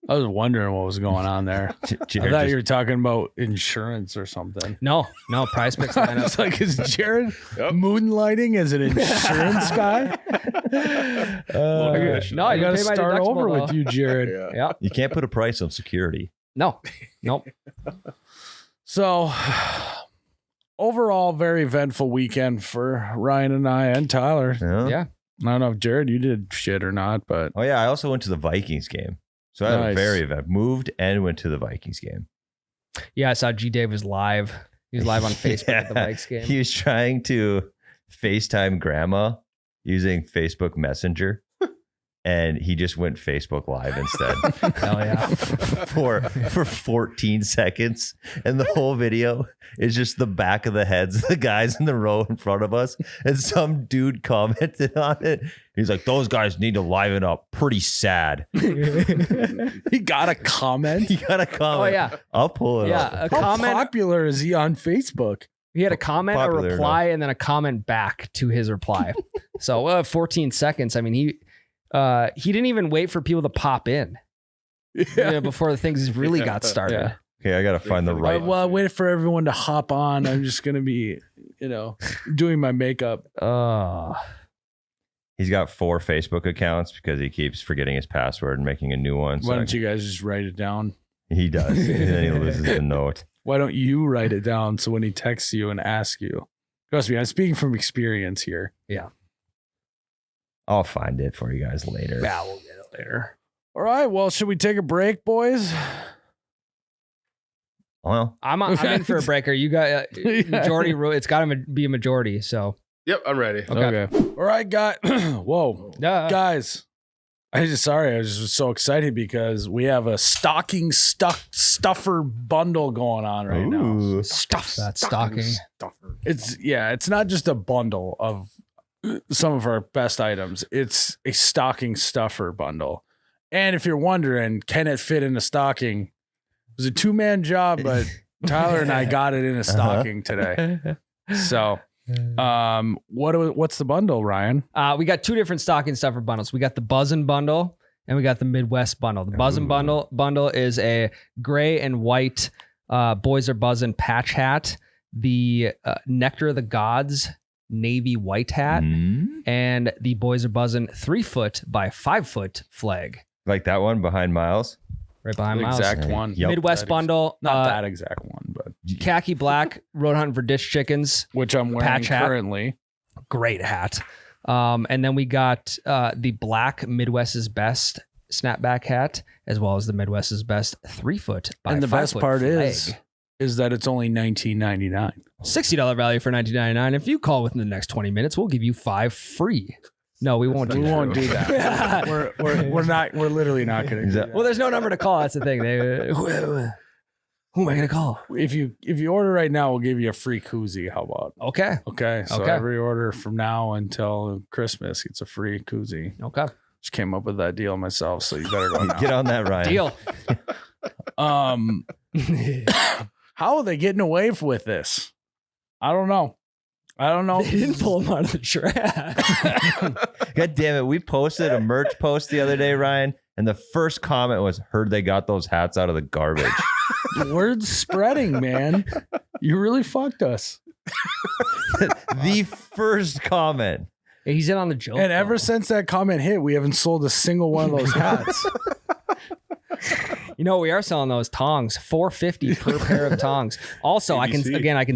I was wondering what was going on there. I thought you were talking about insurance or something. No, Prize Picks I lineup. was like, is Jared Yep. moonlighting as an insurance guy? No, I you got to pay my start deductible, over though. with you, Jared. Yeah. Yeah. You can't put a price on security. No. Nope. So, overall, very eventful weekend for Ryan and I and Tyler. Yeah. Yeah. I don't know if Jared, you did shit or not, but Oh yeah. I also went to the Vikings game. So I had a Nice. very event. Moved and went to the Vikings game. Yeah, I saw G Dave was live. He was live on Facebook at the Yeah. Vikes game. He was trying to FaceTime grandma using Facebook Messenger. And he just went Facebook Live instead. Hell yeah. for 14 seconds. And the whole video is just the back of the heads of the guys in the row in front of us. And some dude commented on it. He's like, those guys need to liven up. Pretty sad. he got a comment. You got to comment. Oh yeah. I'll pull it Yeah. up. A How comment. popular is he on Facebook? He had a comment, a Popular reply, and then a comment back to his reply. So 14 seconds. I mean, he didn't even wait for people to pop in before the things really got started. Yeah. Okay, I got to find the right. Well, I waited for everyone to hop on. I'm just going to be, doing my makeup. He's got 4 Facebook accounts because he keeps forgetting his password and making a new one. Why don't you guys just write it down? He does. And then he loses the note. Why don't you write it down so when he texts you and asks you? Trust me, I'm speaking from experience here. I'll find it for you guys later. Yeah, we'll get it later. All right. Well, should we take a break, boys? Well, I'm in for a breaker. You got majority rule. It's got to be a majority. So Yep, I'm ready. Okay. All right, guys. Whoa. Guys. I was just so excited because we have a stocking stuffer bundle going on right now. ooh. stuff that stocking. Stuffer. It's not just a bundle of some of our best items. It's a stocking stuffer bundle. And if you're wondering, can it fit in a stocking? It was a 2-man job, but Tyler and I got it in a stocking today. So, what's the bundle, Ryan? We got 2 different stocking stuffer bundles. We got the Buzzin' bundle and we got the Midwest bundle. The Buzzin' bundle is a gray and white Boys Are Buzzin' patch hat, the Nectar of the Gods navy white hat, and the Boys Are Buzzin' 3-foot by 5-foot flag. Like that one behind Myles. Right behind The Myles. exact one. Yep. Midwest bundle. Not that exact one, but khaki black, road hunting for ditch chickens. which I'm wearing Patch hat. currently. Great hat. And then we got the black Midwest's Best snapback hat, as well as the Midwest's Best 3-foot by And the 5 best foot part flag. is that it's only $19.99. $60 value for $19.99. If you call within the next 20 minutes, we'll give you 5 free. No, we won't do We that. won't do that. We're literally not going to do that. Well, there's no number to call. That's the thing. Who am I going to call? If you order right now, we'll give you a free koozie. How about? Okay. Okay, so Okay. every order from now until Christmas, it's a free koozie. Okay. Just came up with that deal myself, so you better go now. Get on that, Ryan. Deal. How are they getting away with this? I don't know. They didn't pull him out of the trash. God damn it. We posted a merch post the other day, Ryan, and the first comment was, heard they got those hats out of the garbage. Word's spreading, man. You really fucked us. The first comment. He's in on the joke. And ever though. since that comment hit, we haven't sold a single one of those hats. You know, we are selling those tongs, $4.50 per pair of tongs. Also, I can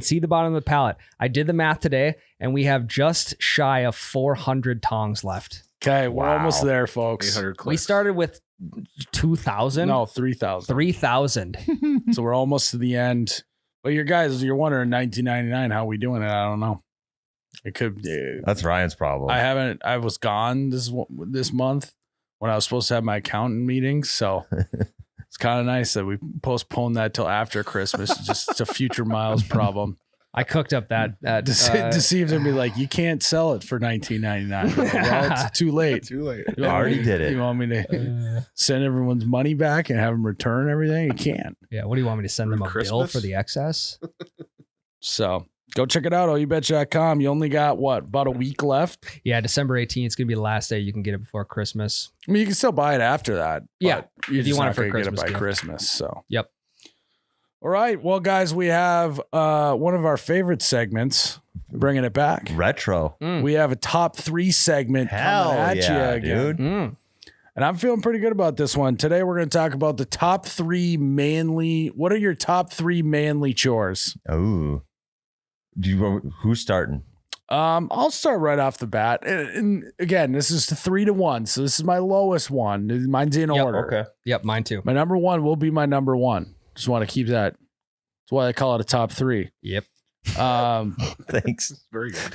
see the bottom of the pallet. I did the math today, and we have just shy of 400 tongs left. Okay, we're Wow. almost there, folks. 800 clicks. We started with 2,000. No, 3,000. 3,000. So we're almost to the end. But you're wondering $19.99, how we doing it? I don't know. It could. That's Ryan's problem. I was gone this month when I was supposed to have my accountant meeting, so it's kind of nice that we postponed that till after Christmas. Just it's a future Myles problem. I cooked up that. To see if they'd be like, you can't sell it for $19.99. Well, it's too late. Too late. You want Already me- did it. You want me to send everyone's money back and have them return everything? You can't. Yeah. What do you want me to send them a bill Christmas? for the excess? So go check it out, allyoubetcha.com. You only got about a week left. Yeah. December 18th is going to be the last day you can get it before Christmas. I mean, you can still buy it after that. Yeah, but you're if you just want not it for gonna get it Christmas by gift. Christmas. So Yep. all right, well, guys, we have one of our favorite segments. Bringing it back. Retro. We have a top 3 segment Hell coming at yeah, you again. dude. And I'm feeling pretty good about this one. Today, we're going to talk about the top 3 manly. What are your top 3 manly chores? Oh. Who's starting? I'll start right off the bat. And again, this is 3-1. So this is my lowest one. Mine's in Yep, order. Okay. Yep. Mine too. My number 1 will be my number 1. Just want to keep that. That's why I call it a top 3. Yep. Thanks. Very good.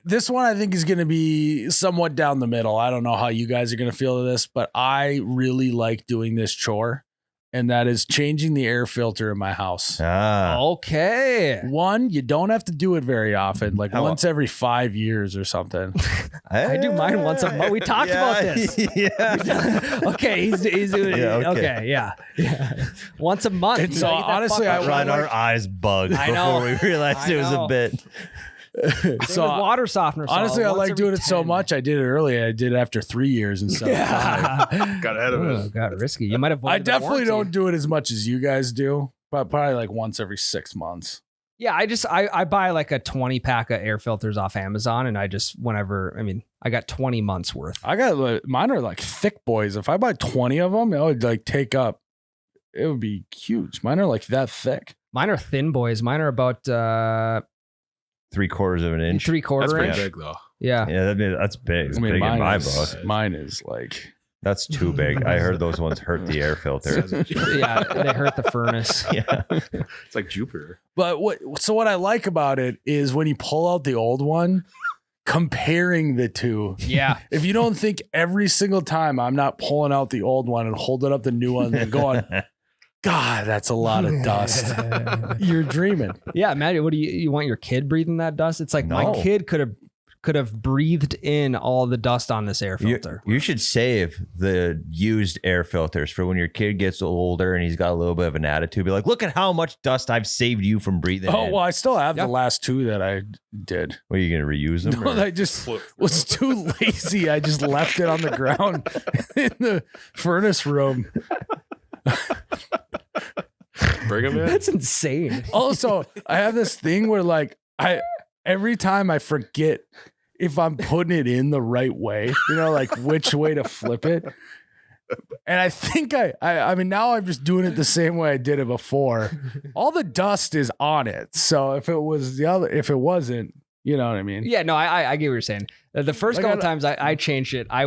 This one I think is going to be somewhat down the middle. I don't know how you guys are going to feel to this, but I really like doing this chore, and that is changing the air filter in my house. Ah. Okay. One, you don't have to do it very often, like How- once every 5 years or something. I do mine once a month. We talked about this. Yeah. Okay, he's doing it. Yeah, Okay. okay. Yeah. Once a month. And You so, gotta get that honestly, fuck I out. Ryan, our eyes bugged I know. before we realized I it was know. a bit. Same with water softener. Honestly, I once like every doing it so 10. much. I did it early. I did it after 3 years instead of 5. Got ahead of Oh, it. God, risky. You might have. I definitely don't do it as much as you guys do, but probably like once every 6 months. Yeah, I buy like a 20 pack of air filters off Amazon, and I just I got 20 months worth. I got mine are like thick boys. If I buy 20 of them, it would like take up. It would be huge. Mine are like that thick. Mine are thin boys. Mine are about 3/4 of an inch. 3/4 That's pretty inch. big, though. Yeah. Yeah, that's big. It's I mean, big in my is, book. mine is like. That's too big. I heard those ones hurt the air filter. Yeah, they hurt the furnace. Yeah. It's like Jupiter. But what I like about it is when you pull out the old one, comparing the two. Yeah. If you don't think every single time I'm not pulling out the old one and holding up the new one and going, God, that's a lot of dust. You're dreaming. Yeah, Matt, what do you want your kid breathing that dust? It's like my No. kid could have breathed in all the dust on this air filter. You should save the used air filters for when your kid gets older and he's got a little bit of an attitude. Be like, look at how much dust I've saved you from breathing Oh, in. well, I still have Yep. the last 2 that I did. What, are you going to reuse them? No, or- I just was too lazy. I just left it on the ground in the furnace room. Bring him in. That's insane. Also, I have this thing where like every time I forget if I'm putting it in the right way, like which way to flip it. And I think I mean, now I'm just doing it the same way I did it before. All the dust is on it. So if it wasn't, you know what I mean? Yeah, no, I get what you're saying. The first couple times I changed it, I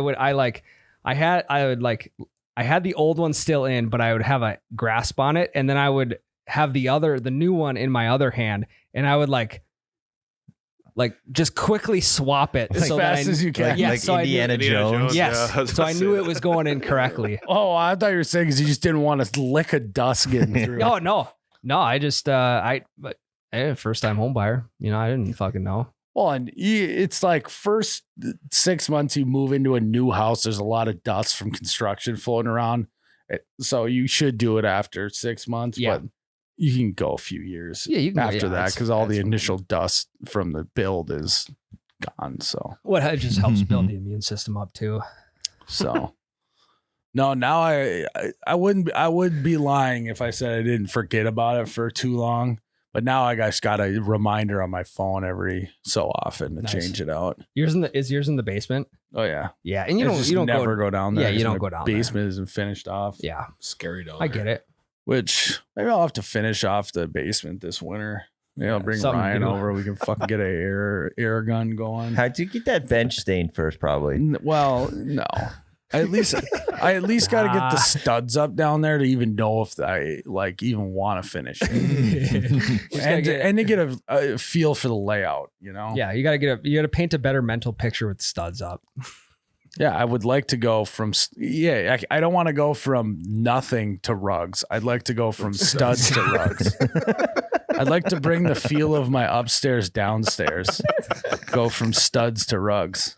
had the old one still in, but I would have a grasp on it, and then I would have the new one in my other hand, and I would like just quickly swap it As fast as you can. Yeah, like so Indiana Jones. Yes, Yeah, so I knew it was going in correctly. Oh, I thought you were saying because you just didn't want to lick a dust getting through. Oh no, I just first time home buyer. You know, I didn't fucking know. Well, and it's like first 6 months you move into a new house, there's a lot of dust from construction floating around. So you should do it after 6 months, Yeah. but you can go a few years Yeah, after that because all the that's initial dust from the build is gone. So, What it just helps build the immune system up too. no, now I would be lying if I said I didn't forget about it for too long. But now I just got a reminder on my phone every so often to Nice. change it out. Is yours in the basement? Oh yeah, Yeah, and you just don't never go down there. Yeah, you 'cause don't my go down there. Basement isn't finished off. Yeah, Scary dog. I get it. Which maybe I'll have to finish off the basement this winter. Maybe I'll bring something to Ryan do. over. We can fucking get an air gun going. How'd you get that bench stained first? Probably. Well, no. I at least got to get the studs up down there to even know if I even want to finish it. and to get a feel for the layout, you know? Yeah, you gotta paint a better mental picture with studs up. Yeah, I would like to go from I don't want to go from nothing to rugs. I'd like to go from studs to rugs. I'd like to bring the feel of my upstairs downstairs. Go from studs to rugs.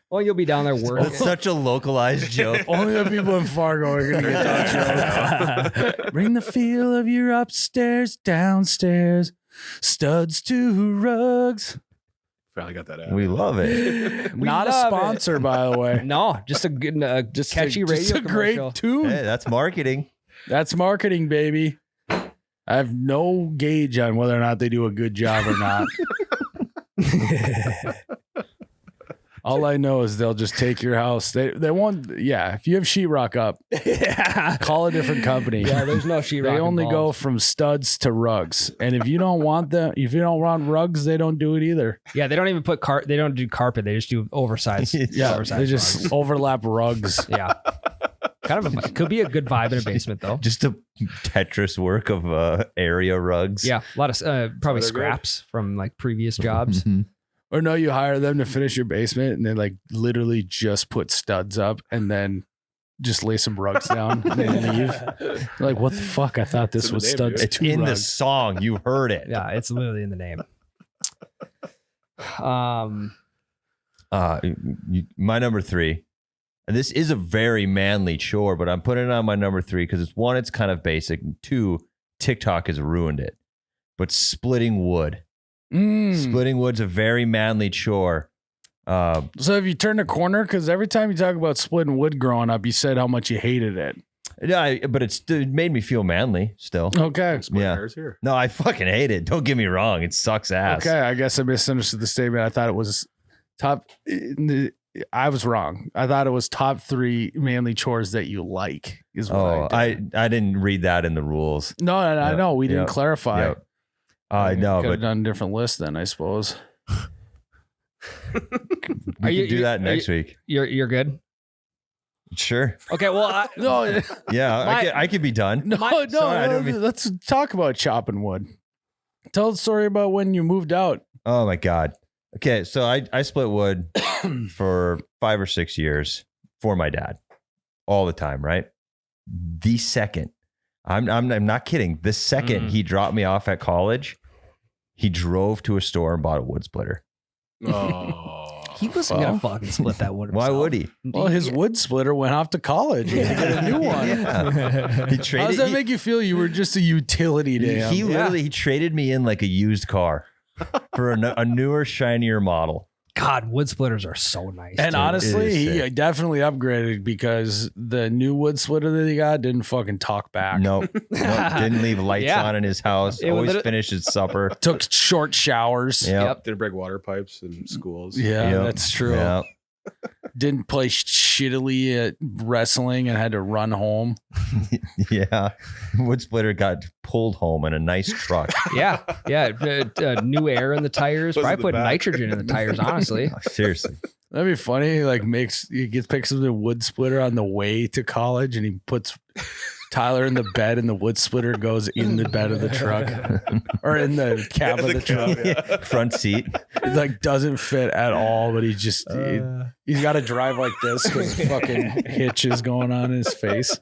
Well, you'll be down there working. That's such a localized joke. Only the people in Fargo are gonna get that joke. Bring the feel of your upstairs downstairs. Studs to rugs. Finally got that out. We love it. Not a love sponsor, by the way. No, just a good, just catchy radio Just a great commercial. tune. Hey, that's marketing. That's marketing, baby. I have no gauge on whether or not they do a good job or not. All I know is they'll just take your house. They won't. Yeah, if you have sheetrock up, call a different company. Yeah, there's no sheetrock. They only go involved. from studs to rugs, and if you don't want them, if you don't want rugs, they don't do it either. Yeah, they don't even put they don't do carpet. They just do oversized. Yeah, oversized they just rugs. overlap rugs. Yeah, kind of could be a good vibe in a basement though. Just a Tetris work of area rugs. Yeah, a lot of probably they're good. scraps from like previous jobs. Or no, you hire them to finish your basement, and they like literally just put studs up, and then just lay some rugs down, and then leave. You're like, what the fuck? I thought this It's in the was name, studs dude. It's to in the rugs. song. You heard it. Yeah, it's literally in the name. My number 3, and this is a very manly chore, but I'm putting it on my number 3 because it's 1, it's kind of basic, and 2, TikTok has ruined it. But splitting wood. Splitting wood's a very manly chore. So have you turned a corner? Because every time you talk about splitting wood growing up, you said how much you hated it. Yeah, but it made me feel manly still. Okay. Split Yeah. hairs here. No, I fucking hate it. Don't get me wrong. It sucks ass. Okay. I guess I misunderstood the statement. I thought it was top. I was wrong. I thought it was top 3 manly chores that you like. Is what Oh, I did. I didn't read that in the rules. No, I Yep, know we didn't yep, clarify. Yep. I know, Could have but done a different list then, I suppose. we Are you- can do that are next week. You're good. Sure. Okay, well, No, Yeah, I could be done. no, Sorry, I don't mean- Let's talk about chopping wood. Tell the story about when you moved out. Oh my God. Okay, so I split wood for 5 or 6 years for my dad all the time, right? The second, I'm not kidding. The second he dropped me off at college, he drove to a store and bought a wood splitter. Oh. he wasn't Well, gonna fucking split that wood. Why himself. would he? Well, his wood splitter went off to college. He had to get a new one. Yeah. He How does traded. that make you feel? You were just a utility to him. He literally he traded me in like a used car for a newer, shinier model. God, wood splitters are so nice. And dude. honestly, It is he sick. definitely upgraded because the new wood splitter that he got didn't fucking talk back. Nope. Didn't leave lights Yeah. on in his house. It would Always literally- finished his supper. Took short showers. Yep. Yep. Didn't break water pipes in schools. Yeah, Yep. that's true. Yep. didn't play shittily at wrestling and had to run home. Yeah. Wood splitter got pulled home in a nice truck. Yeah. New air in the tires. Was it Probably the put back? nitrogen in the tires, honestly. Seriously. That'd be funny. He like picks up the wood splitter on the way to college, and he puts Tyler in the bed, and the wood splitter goes in the bed of the truck or in the cab of the truck. Yeah. Front seat. It like doesn't fit at all, but he just he's got to drive like this because fucking hitch is going on in his face.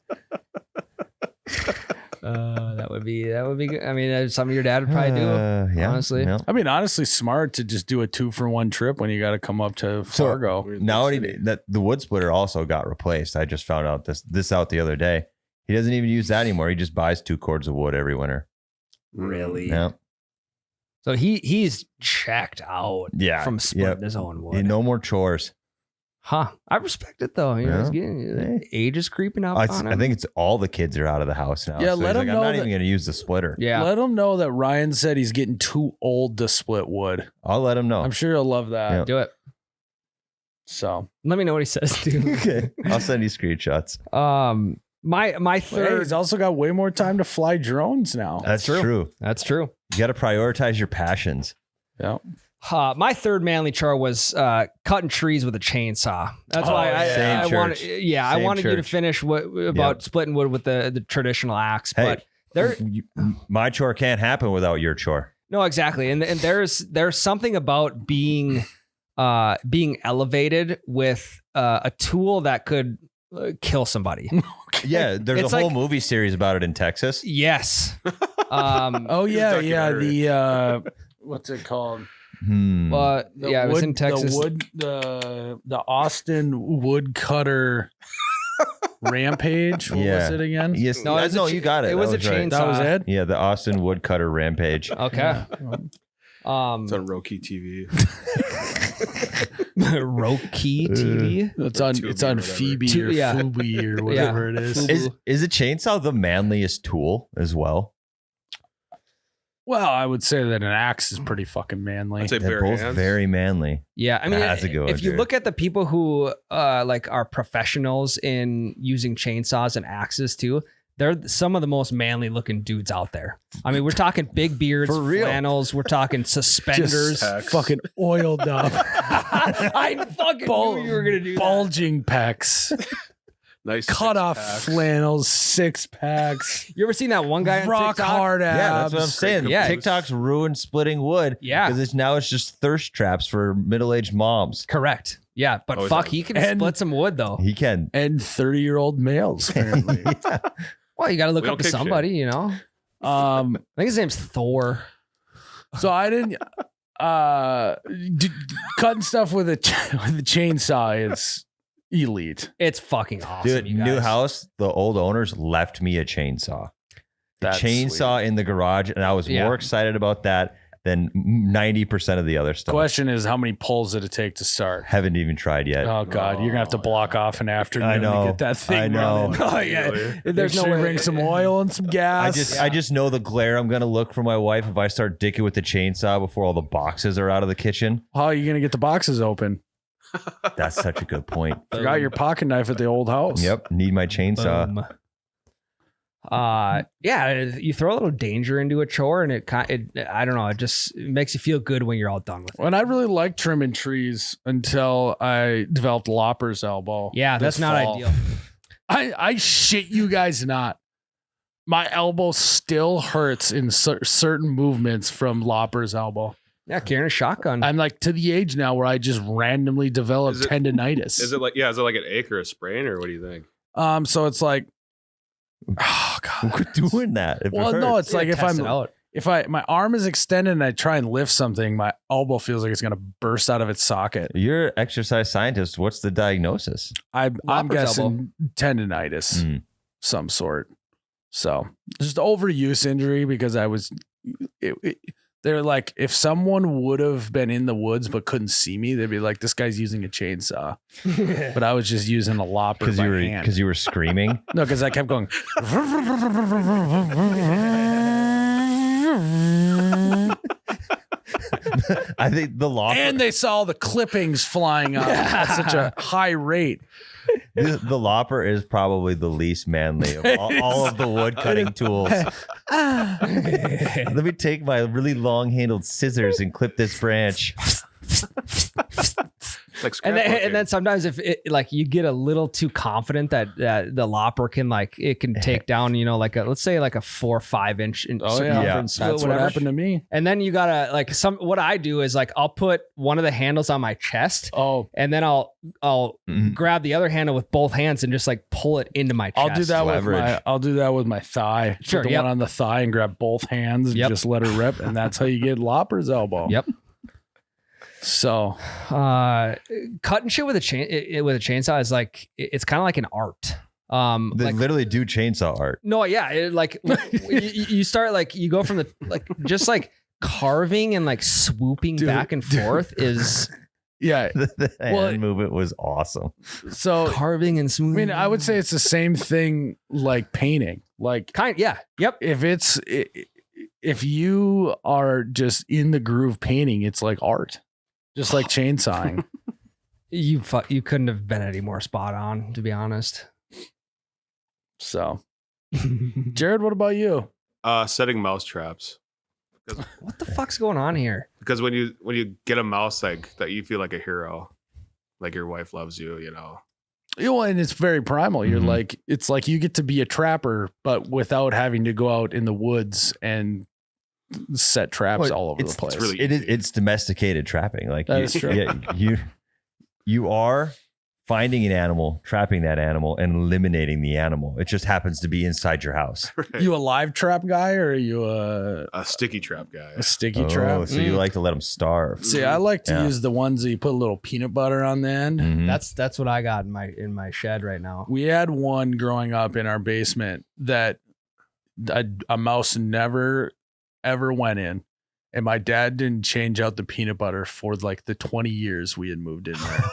That would be good. I mean, that's something your dad would probably do. Yeah. honestly. Yeah. I mean, honestly, smart to just do a 2-for-1 trip when you got to come up to Fargo. Now that the wood splitter also got replaced. I just found out this out the other day. He doesn't even use that anymore. He just buys 2 cords of wood every winter. Really? Yeah. So he's checked out Yeah. from splitting Yep. his own wood. No more chores. Huh. I respect it though. You know, Yeah. he's getting age is creeping up I on him. think it's all the kids are out of the house now. Yeah, so let he's him like, know I'm not that- even going to use the splitter. yeah. Let him know that Ryan said he's getting too old to split wood. I'll let him know. I'm sure he'll love that. Yeah. Do it. So Let me know what he says, dude. Okay. I'll send you screenshots. My hey, third. he's also got way more time to fly drones now. That's true. true. That's true. You got to prioritize your passions. Yeah. My third manly chore was cutting trees with a chainsaw. That's Oh, why yeah. I Same wanted. church. Yeah, I Same wanted you to church. finish about splitting wood with the traditional axe. Hey. But there, My chore can't happen without your chore. no, exactly. And there's something about being elevated with a tool that could kill somebody. Yeah, there's It's a whole like- movie series about it in Texas. Yes. Oh yeah, yeah. documentary. The what's it called? But The yeah, it was wood- in Texas. The Austin woodcutter rampage. What was Yeah. it again? Yes, No, it was a you got it. it was That a right. That was chainsaw. it. Yeah, the Austin Woodcutter Rampage. Okay. It's on Roku TV. Roki TV. It's on Tubi it's or on whatever. Phoebe Tu- or yeah. Fubi or whatever it is. Is a chainsaw the manliest tool as well? Well, I would say that an axe is pretty fucking manly. I'd say They're bare both hands. very manly. Yeah, I mean, That's a good one, if you dude. look at the people who like are professionals in using chainsaws and axes too, they're some of the most manly looking dudes out there. I mean, we're talking big beards, For real. flannels, we're talking suspenders. Just fucking oiled up, I fucking knew you were gonna do that. bulging pecs, Nice cut off six-packs. flannels, 6-packs, You ever seen that one guy on rock TikTok? hard abs. Yeah, that's what I'm saying. Yeah. TikTok's ruined splitting wood. Yeah. Because now it's just thirst traps for middle-aged moms. Correct. Yeah, but Always fuck, on. he can And- split some wood though. He can. And 30-year-old males, apparently. Well, you got to look We up don't to kick somebody, you know. I think his name's Thor. So I didn't cutting stuff with a chainsaw is elite. It's fucking awesome. Dude, you new guys. house, the old owners left me a chainsaw. That's Chainsaw in the garage, and I was Yeah. more excited about that than 90% of the other stuff. Question is, how many pulls did it take to start? Haven't even tried yet. Oh God, you're gonna have to block off an afternoon I know. to get that thing I know. running. Oh yeah, Really? there's no way. Bring some oil and some gas. I just know the glare I'm gonna look for my wife if I start dicking with the chainsaw before all the boxes are out of the kitchen. How are you gonna get the boxes open? That's such a good point. Forgot your pocket knife at the old house. Yep, need my chainsaw. Boom. Yeah, you throw a little danger into a chore, and it I don't know, it just makes you feel good when you're all done with it. And I really liked trimming trees until I developed lopper's elbow. Yeah, this that's not fall. ideal. I shit you guys not. My elbow still hurts in certain movements from lopper's elbow. Yeah, carrying a shotgun. I'm like to the age now where I just randomly develop Is it- tendonitis. Is it like an ache or a sprain or what do you think? So it's like, oh God. We're doing that. If it Well, no, hurts. it's like if Test I'm it out. if my arm is extended and I try and lift something, my elbow feels like it's gonna burst out of its socket. You're an exercise scientist. What's the diagnosis? I'm Lopper's guessing tendonitis, Mm. some sort. So just overuse injury because I was. They're like, if someone would have been in the woods but couldn't see me, they'd be like, "This guy's using a chainsaw," but I was just using a lopper Because by you were hand. because you were screaming. No, because I kept going. I think the lopper And they saw all the clippings flying up at such a high rate. the lopper is probably the least manly of all of the wood cutting tools. Let me take my really long handled scissors and clip this branch. Like And then sometimes if it, like you get a little too confident that the lopper can take down, like let's say like a 4 or 5 inch circumference. That's what happened to me. And then you gotta what I do is like I'll put one of the handles on my chest. Oh, And then I'll grab the other handle with both hands and just like pull it into my chest. I'll do that with my thigh. Sure, Put the one on the thigh and grab both hands and just let her rip, and that's how you get lopper's elbow. Yep. So, cutting shit with a chainsaw is like it's kind of like an art. They literally do chainsaw art. No, yeah, you start like you go from the just like carving and like swooping back and forth is. Yeah. The hand movement was awesome. So carving and smooth. I mean, I would say it's the same thing like painting. Like Yep. If you are just in the groove painting, it's like art. Just like chainsawing. You couldn't have been any more spot on, to be honest. So, Jared, what about you? Setting mouse traps. What the fuck's going on here? Because when you get a mouse like that, you feel like a hero, like your wife loves you. And it's very primal. You're Mhm. like, it's like you get to be a trapper, but without having to go out in the woods and set traps all over the place. It's domesticated trapping. Like That is true. Yeah, you are finding an animal, trapping that animal, and eliminating the animal. It just happens to be inside your house. Right. You a live trap guy or are you a sticky trap guy. sticky trap? So you like to let them starve. See, I like to Yeah. use the ones that you put a little peanut butter on the end. Mhm. That's what I got in my shed right now. We had one growing up in our basement that a mouse never ever went in, and my dad didn't change out the peanut butter for like the 20 years we had moved in there.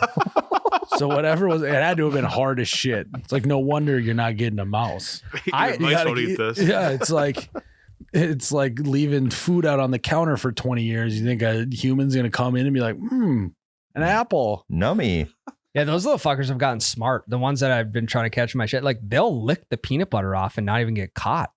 So whatever it had to have been hard as shit. It's like no wonder you're not getting a mouse. Mice won't eat this. Yeah, it's like leaving food out on the counter for 20 years. You think a human's gonna come in and be like, an apple. Nummy. Yeah, those little fuckers have gotten smart. The ones that I've been trying to catch in my shed, like they'll lick the peanut butter off and not even get caught.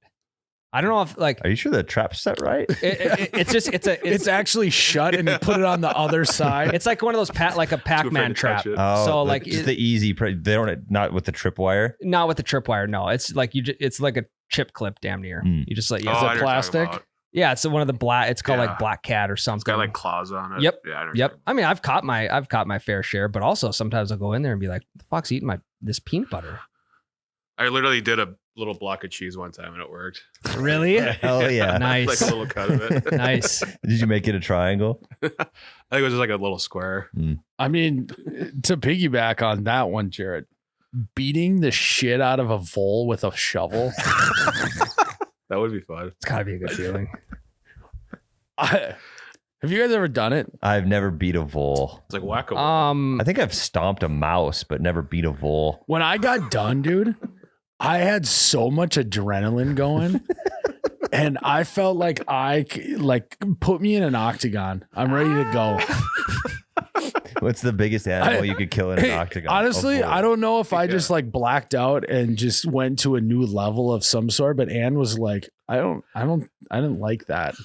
I don't know if Are you sure the trap's set right? it's actually shut and you put it on the other side. it's like one of those Pac-Man trap. So like just the easy. They don't not with the tripwire. Not with the tripwire. No, it's like it's like a chip clip, damn near. You just like Is it plastic? Yeah, it's one of the black. It's called like Black Cat or something. It's got like claws on it. Yep. Yeah. Yep. I mean, I've caught my fair share, but also sometimes I'll go in there and be like, "The fuck's eating this peanut butter?" I literally did a little block of cheese one time and it worked. Really? Hell yeah. Nice. Like a little cut of it. Nice. Did you make it a triangle? I think it was just like a little square. I mean, to piggyback on that one, Jared, beating the shit out of a vole with a shovel. That would be fun. It's gotta be a good feeling. Have you guys ever done it? I've never beat a vole. It's like whack-a-mole. I think I've stomped a mouse, but never beat a vole. When I got done, dude, I had so much adrenaline going. And I felt like put me in an octagon. I'm ready to go. What's the biggest animal you could kill in an octagon? Honestly, I don't know if I just like blacked out and just went to a new level of some sort, but Anne was like, I didn't like that.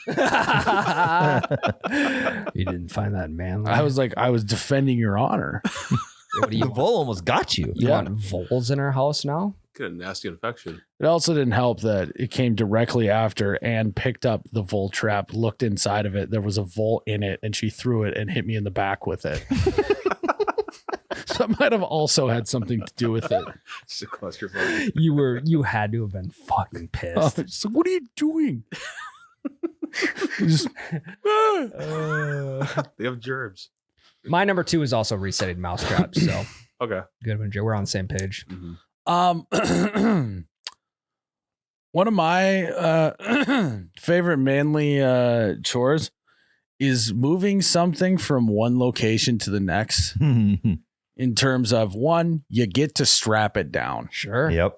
You didn't find that manly? I was like, I was defending your honor. What do The you vole almost got you. You want voles in our house now? Get a nasty infection. It also didn't help that it came directly after Anne picked up the vole trap, looked inside of it. There was a vole in it, and she threw it and hit me in the back with it. So that might have also had something to do with it. It's a clusterfuck. You had to have been fucking pissed. So what are you doing? Just, They have germs. My number 2 is also resetting mousetraps. So Okay. good one, Jay. We're on the same page. Mm-hmm. one of my favorite manly chores is moving something from one location to the next. In terms of one, you get to strap it down. Sure. Yep.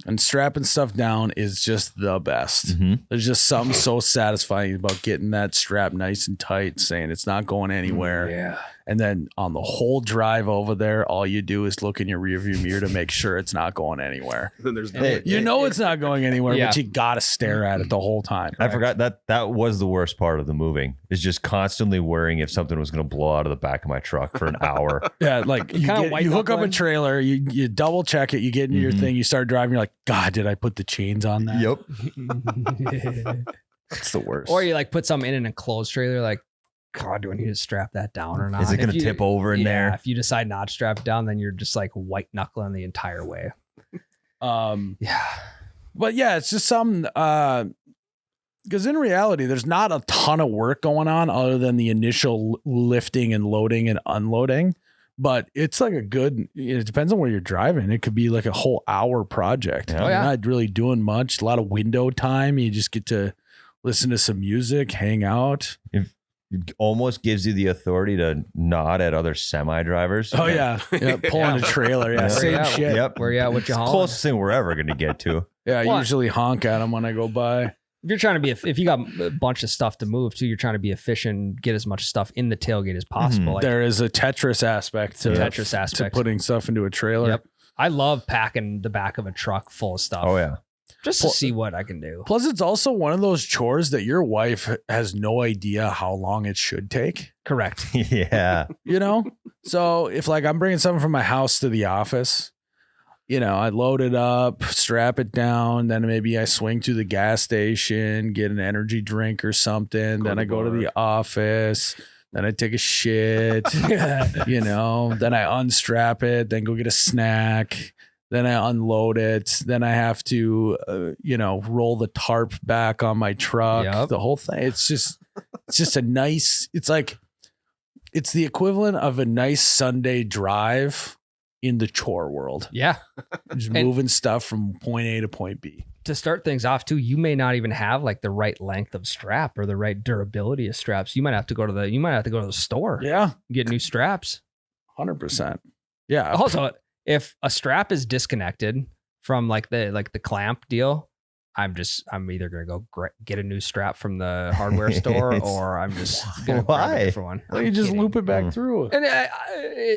And strapping stuff down is just the best. Mhm. There's just something so satisfying about getting that strap nice and tight, saying it's not going anywhere. Yeah. And then on the whole drive over there, all you do is look in your rearview mirror to make sure it's not going anywhere. Then there's Hey, You know it's not going anywhere, Yeah. but you got to stare at it the whole time. I forgot that was the worst part of the moving, is just constantly worrying if something was going to blow out of the back of my truck for an hour. Yeah, like you hook up a trailer, you double check it, you get into your thing, you start driving, you're like, God, did I put the chains on that? Yep. That's the worst. Or you like put something in an enclosed trailer, like, God, do I need to strap that down or not? Is it going If to you- tip over in there? If you decide not to strap it down, then you're just like white knuckling the entire way. Yeah. But yeah, it's just some because in reality, there's not a ton of work going on other than the initial lifting and loading and unloading. But it's like it depends on where you're driving. It could be like a whole hour project. Yeah. Oh, You're yeah. not really doing much. A lot of window time. You just get to listen to some music, hang out. It almost gives you the authority to nod at other semi drivers. Oh yeah, yeah, pulling a trailer. Yeah, Yeah. same Yeah. shit. Yep. Where you at? What you It's the hauling? closest thing we're ever going to get to. Yeah, I What? usually honk at them when I go by. If you're trying to be, if you got a bunch of stuff to move too, you're trying to be efficient, get as much stuff in the tailgate as possible. Like, There is a Tetris aspect to Tetris to aspect. putting stuff into a trailer. Yep. I love packing the back of a truck full of stuff. Oh, yeah. Just to see what I can do. Plus, it's also one of those chores that your wife has no idea how long it should take. Correct. Yeah. You know, so if like I'm bringing something from my house to the office, you know, I load it up, strap it down, then maybe I swing to the gas station, get an energy drink or something. Then I go to the office. Then I take a shit, you know, then I unstrap it, then go get a snack. Then I unload it. Then I have to, roll the tarp back on my truck. Yep. The whole thing. It's just a nice. It's the equivalent of a nice Sunday drive in the chore world. Yeah. Just And- moving stuff from point A to point B. To start things off too, you may not even have like the right length of strap or the right durability of straps. You might have to go to the store. Yeah, Get new straps. 100%. Yeah. Also, if a strap is disconnected from like the clamp deal, I'm either gonna go get a new strap from the hardware store, or I'm just gonna grab a different one. Well, you I'm just kidding. loop it back Mm. through. And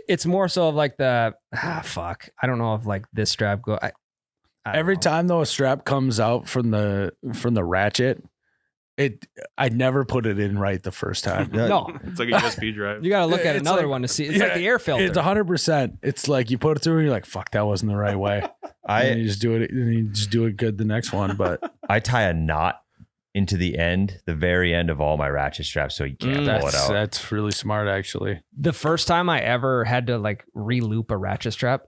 it's more so of like fuck. I don't know if like this strap go. I don't Every know. time though a strap comes out from the ratchet, I never put it in right the first time. No, It's like a USB drive. you got to look at It's another like- one to see. It's like the air filter. It's 100%. It's like you put it through and you're like, fuck, that wasn't the right way. And you just do it. And you just do it good the next one. But I tie a knot into the very end of all my ratchet straps so you can't pull it out. that's really smart, actually. The first time I ever had to like re-loop a ratchet strap,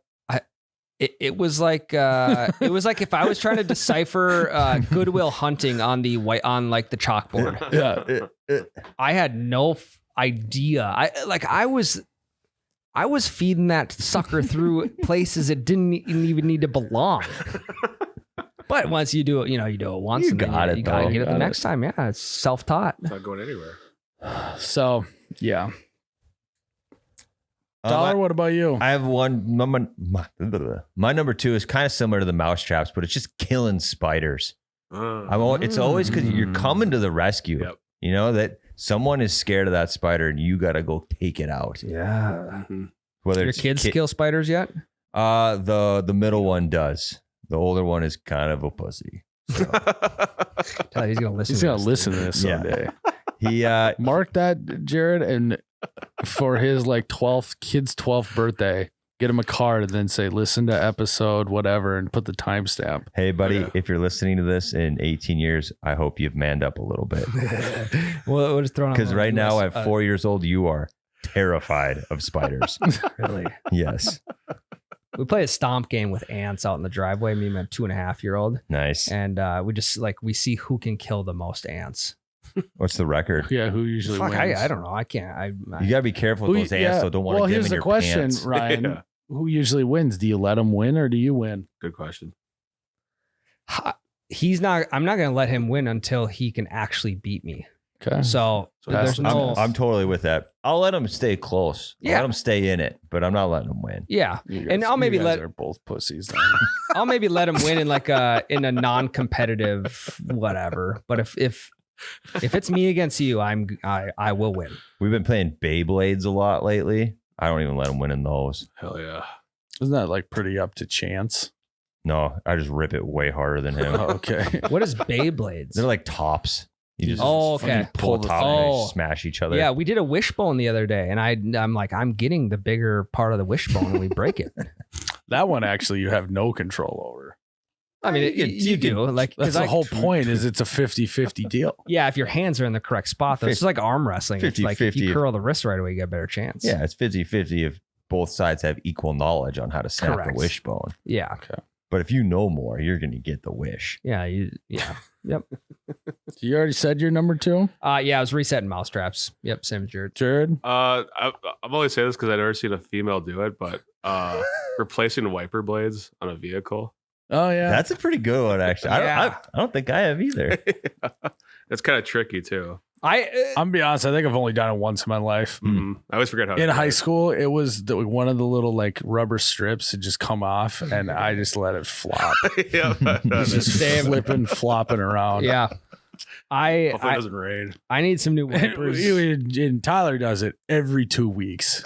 it was like if I was trying to decipher Goodwill Hunting on the like the chalkboard. Yeah. I had no idea. I was feeding that sucker through places it didn't even need to belong. But once you do it, you do it once. You and then got it, You gotta though. get it Got the it. next time. Yeah, it's self-taught. It's not going anywhere. So, yeah. Um, Dollar, what about you? I have one. My number 2 is kind of similar to the mousetraps, but it's just killing spiders. It's always because you're coming to the rescue. Yep. You know that someone is scared of that spider, and you got to go take it out. Yeah. Mhm. Whether Your it's kids kill spiders yet? the middle one does. The older one is kind of a pussy. Tell you, he's gonna listen. He's to going this. to listen to this Yeah. someday. He Mark that, Jared, and for his like 12th birthday, get him a card and then say, listen to episode whatever and put the timestamp. hey buddy, Yeah. if you're listening to this in 18 years, I hope you've manned up a little bit. Well, we're just throwing. Because right now at 4 years old, you are terrified of spiders. really, Yes. we play a stomp game with ants out in the driveway. Me and my 2.5-year-old, Nice. and we just we see who can kill the most ants. What's the record? Yeah, who usually Fuck, wins? I don't know. I can't. You got to be careful with those ants, though. Don't want to get here's them in the your question, pants. Ryan. Yeah. Who usually wins? Do you let him win or do you win? Good question. He's not. I'm not going to let him win until he can actually beat me. Okay. So So there's that's- no. I'm totally with that. I'll let them stay close. I'll Yeah. let them stay in it, but I'm not letting them win. Yeah, You and I'll maybe you guys let are both pussies. Then. I'll maybe let him win in like in a non-competitive whatever. But if it's me against you, I will win. We've been playing Beyblades a lot lately. I don't even let them win in those. Hell yeah. Isn't that like pretty up to chance? No, I just rip it way harder than him. Oh, okay. What is Beyblades? They're like tops. You just Oh, okay. fucking pull the top and Oh. they smash each other. Yeah, we did a wishbone the other day, and I'm like, I'm getting the bigger part of the wishbone, and we break it. That one actually you have no control over. I mean, you do like That's 'cause the I- whole point. Is it's a 50-50 deal. Yeah, if your hands are in the correct spot, though, it's like arm wrestling. It's like if 50-50. you curl the wrist right away, you get a better chance. Yeah, it's 50-50 if both sides have equal knowledge on how to snap Correct. the wishbone. yeah, But if you know more, you're going to get the wish. yeah. You already said your number 2, Yeah, I was resetting mousetraps. Yep, same as Jared. Jared. I'm only saying this because I've never seen a female do it, but replacing wiper blades on a vehicle. Oh yeah. That's a pretty good one, actually. Yeah. I don't think I have either. It's kind of tricky too. I'm gonna be honest. I think I've only done it once in my life. I always forget how to In do high it. school, it was one of the little like rubber strips had just come off, and I just let it flop. Yeah, It was just Same. flipping, flopping around. Yeah, hopefully it I doesn't rain. I need some new wipers. And Tyler does it every 2 weeks,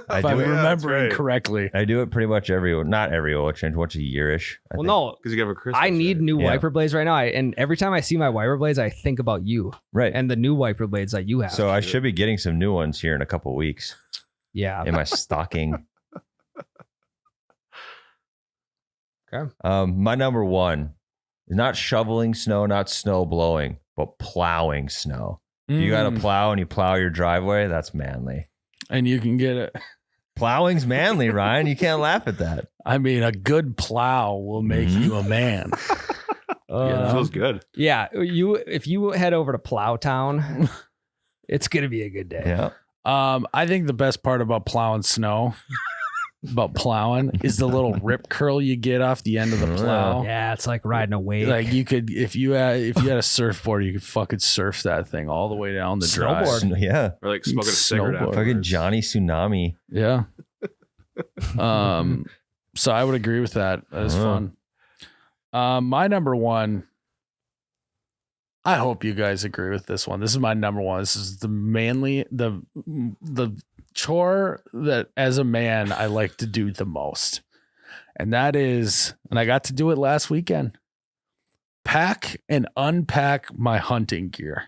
I if I'm do it. remembering right. correctly. I do it pretty much not every oil change, once a year-ish. I Well, think. no, Because you have a Christmas. I need right? new Yeah. wiper blades right now. And every time I see my wiper blades, I think about you Right. and the new wiper blades that you have. So I should be getting some new ones here in a couple weeks yeah, in my stocking. Okay. My number 1 is not shoveling snow, not snow blowing, but plowing snow. You got to plow and you plow your driveway. That's manly. and you can get it. Plowing's manly, Ryan. You can't laugh at that. I mean, a good plow will make you a man. It feels good. yeah. If you head over to Plowtown, it's gonna be a good day. Yeah. I think the best part about plowing snow, about plowing, is the little rip curl you get off the end of the plow. Yeah, it's like riding a wave. Like you could, if you had a surfboard, you could fucking surf that thing all the way down the drive. Snowboard. Yeah. Or like smoking a cigarette. Snowboard. Fucking afterwards. Johnny Tsunami. Yeah. So I would agree with that. That is fun. My number 1. I hope you guys agree with this one. This is my number 1. This is the chore that as a man I like to do the most. And that is, and I got to do it last weekend. Pack and unpack my hunting gear.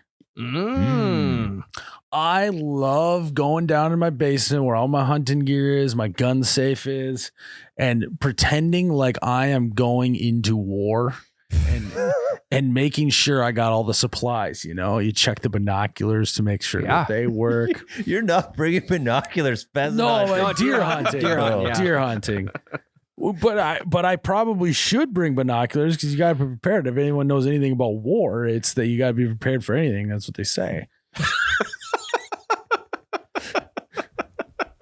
I love going down in my basement where all my hunting gear is, my gun safe is, and pretending like I am going into war and making sure I got all the supplies. You know, you check the binoculars to make sure that they work. You're not bringing binoculars, pheasant. Deer hunting. Deer hunting. But I probably should bring binoculars because you got to be prepared. If anyone knows anything about war, it's that you got to be prepared for anything. That's what they say.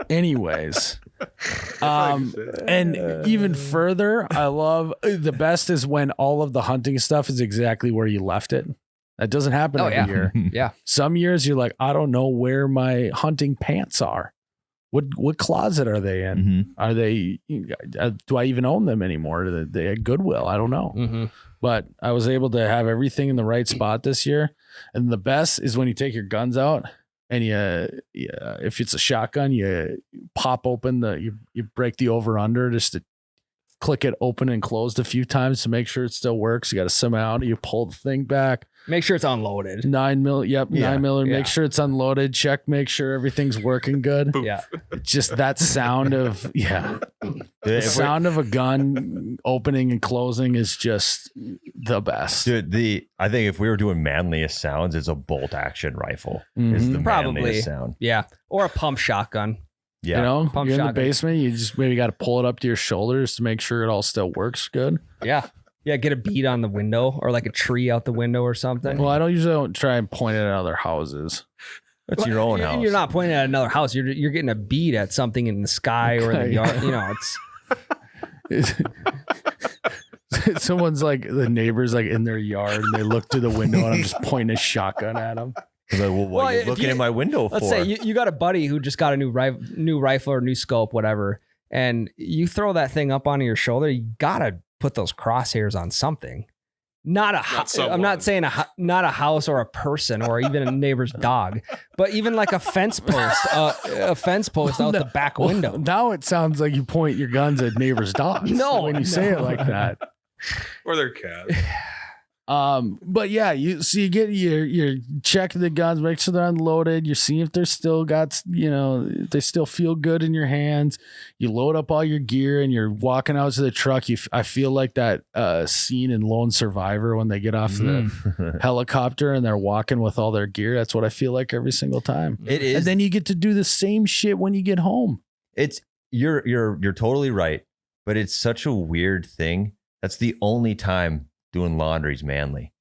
Anyways, and even further, I love the best is when all of the hunting stuff is exactly where you left it. That doesn't happen every year. Yeah. Some years you're like, I don't know where my hunting pants are. What closet are they in? Are they? Do I even own them anymore? Are they at Goodwill? I don't know. Mm-hmm. But I was able to have everything in the right spot this year. And the best is when you take your guns out and if it's a shotgun, you pop open you break the over under just to click it open and closed a few times to make sure it still works. You got to sum out. You pull the thing back. Make sure it's unloaded. 9 mil. Yep. Yeah. 9 mil. Yeah. Make sure it's unloaded. Check. Make sure everything's working good. Yeah. Just that sound of, the Dude, sound of a gun opening and closing is just the best. I think if we were doing manliest sounds, it's a bolt action rifle. Is the Probably. manliest sound. Yeah. Or a pump shotgun. Yeah. You know, Pump you're in the shotgun. basement, you just maybe got to pull it up to your shoulders to make sure it all still works good. Yeah. Yeah. Get a bead on the window or like a tree out the window or something. Well, I don't try and point it at other houses. That's your own house. You're not pointing at another house. You're getting a bead at something in the sky or in the Okay. yard. You know, it's Someone's like the neighbor's like in their yard and they look through the window and I'm just pointing a shotgun at them. Like, well, what are you if looking in my window for? Let's say you got a buddy who just got a new rifle or new scope, whatever, and you throw that thing up onto your shoulder. You gotta put those crosshairs on something. Not I'm not saying not a house or a person or even a neighbor's dog, but even like a fence post, out the back window. Now it sounds like you point your guns at neighbors' dogs. No, when you say it like that. Or their cat. But yeah, you get you're checking the guns, make sure they're unloaded. You're seeing if they're still got, if they still feel good in your hands. You load up all your gear and you're walking out to the truck. I feel like that scene in Lone Survivor when they get off the helicopter and they're walking with all their gear. That's what I feel like every single time. It is. And then you get to do the same shit when you get home. You're totally right, but it's such a weird thing. That's the only time doing laundry's manly.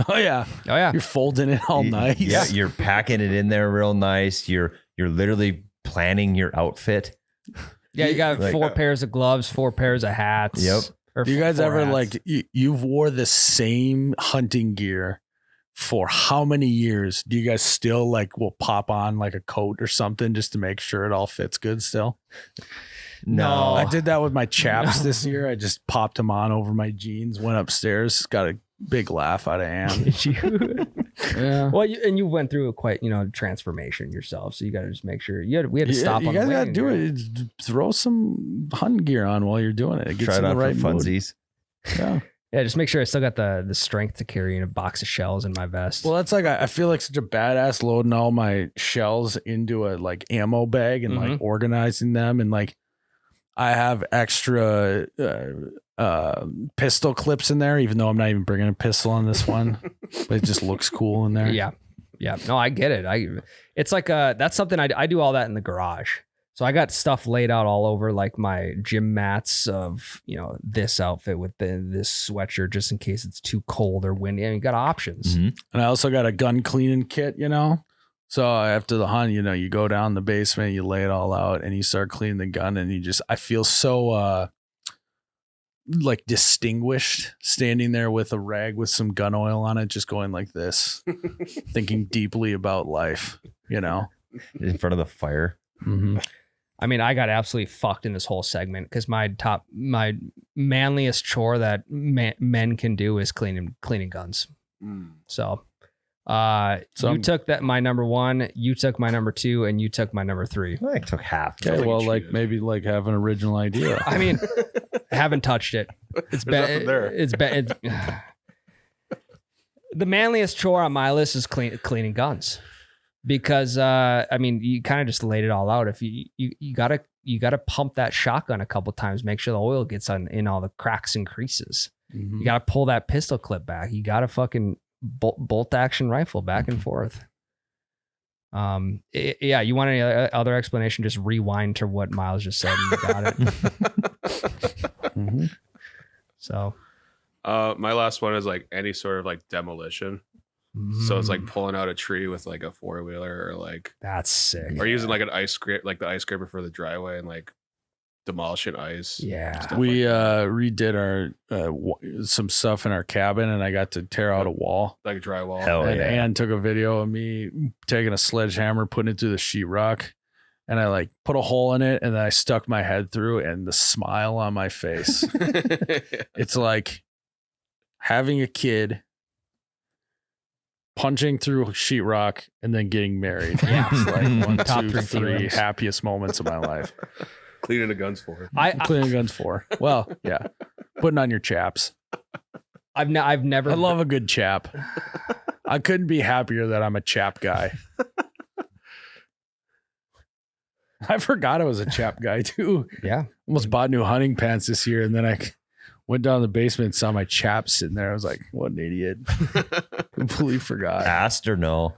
Oh yeah. You're folding it all nice. Yeah, you're packing it in there real nice. You're literally planning your outfit. Yeah, you got 4 pairs of gloves, 4 pairs of hats. Yep. Or you guys 4 ever hats. you've wore the same hunting gear for how many years? Do you guys still will pop on like a coat or something just to make sure it all fits good still? No. I did that with my chaps this year. I just popped them on over my jeans, went upstairs, got a big laugh out of Ann. Did you? Yeah. Well, you went through a quite transformation yourself, so you got to just make sure we had to stop. You on guys the got to way do it. Throw some hunting gear on while you're doing it. It gets Try it in the out right for mood. funsies. Yeah. Yeah, just make sure I still got the strength to carry in a box of shells in my vest. Well, that's I feel like such a badass loading all my shells into a ammo bag and organizing them and I have extra pistol clips in there, even though I'm not even bringing a pistol on this one. But it just looks cool in there. Yeah. No, I get it. It's like that's something I do all that in the garage. So I got stuff laid out all over my gym mats of this outfit with this sweatshirt just in case it's too cold or windy. You got options. Mm-hmm. And I also got a gun cleaning kit, So after the hunt, you go down the basement, you lay it all out and you start cleaning the gun and I feel so distinguished standing there with a rag with some gun oil on it, just going like this, thinking deeply about life, In front of the fire. Mm-hmm. I mean, I got absolutely fucked in this whole segment because my manliest chore that men can do is cleaning guns. So you took my number 1, you took my number 2, and you took my number 3. I took half. Okay, well, maybe have an original idea. I mean, haven't touched it. It's been there. It's been the manliest chore on my list is cleaning guns. Because you kind of just laid it all out. If you gotta pump that shotgun a couple times, make sure the oil gets in all the cracks and creases. Mm-hmm. You gotta pull that pistol clip back. You gotta fucking bolt action rifle back and forth. You want any other explanation? Just rewind to what Myles just said and you got it. Mm-hmm. So, my last one is any sort of demolition. So it's pulling out a tree with a 4-wheeler or that's sick. or using an ice scraper, the ice scraper for the driveway and demolishing ice. Yeah. We redid our some stuff in our cabin and I got to tear out a wall. Like drywall. Hell And yeah. Ann took a video of me taking a sledgehammer, putting it through the sheetrock, and I put a hole in it and then I stuck my head through and the smile on my face. It's like having a kid, punching through sheetrock, and then getting married. Yeah. It's one, Top 2, 3 3 feelings. happiest moments of my life. Cleaning the guns for. Cleaning guns for. Well, yeah. Putting on your chaps. I've never. I love a good chap. I couldn't be happier that I'm a chap guy. I forgot I was a chap guy too. Yeah. Almost bought new hunting pants this year, and then I went down to the basement and saw my chaps sitting there. I was like, what an idiot. Completely forgot. Assed or no?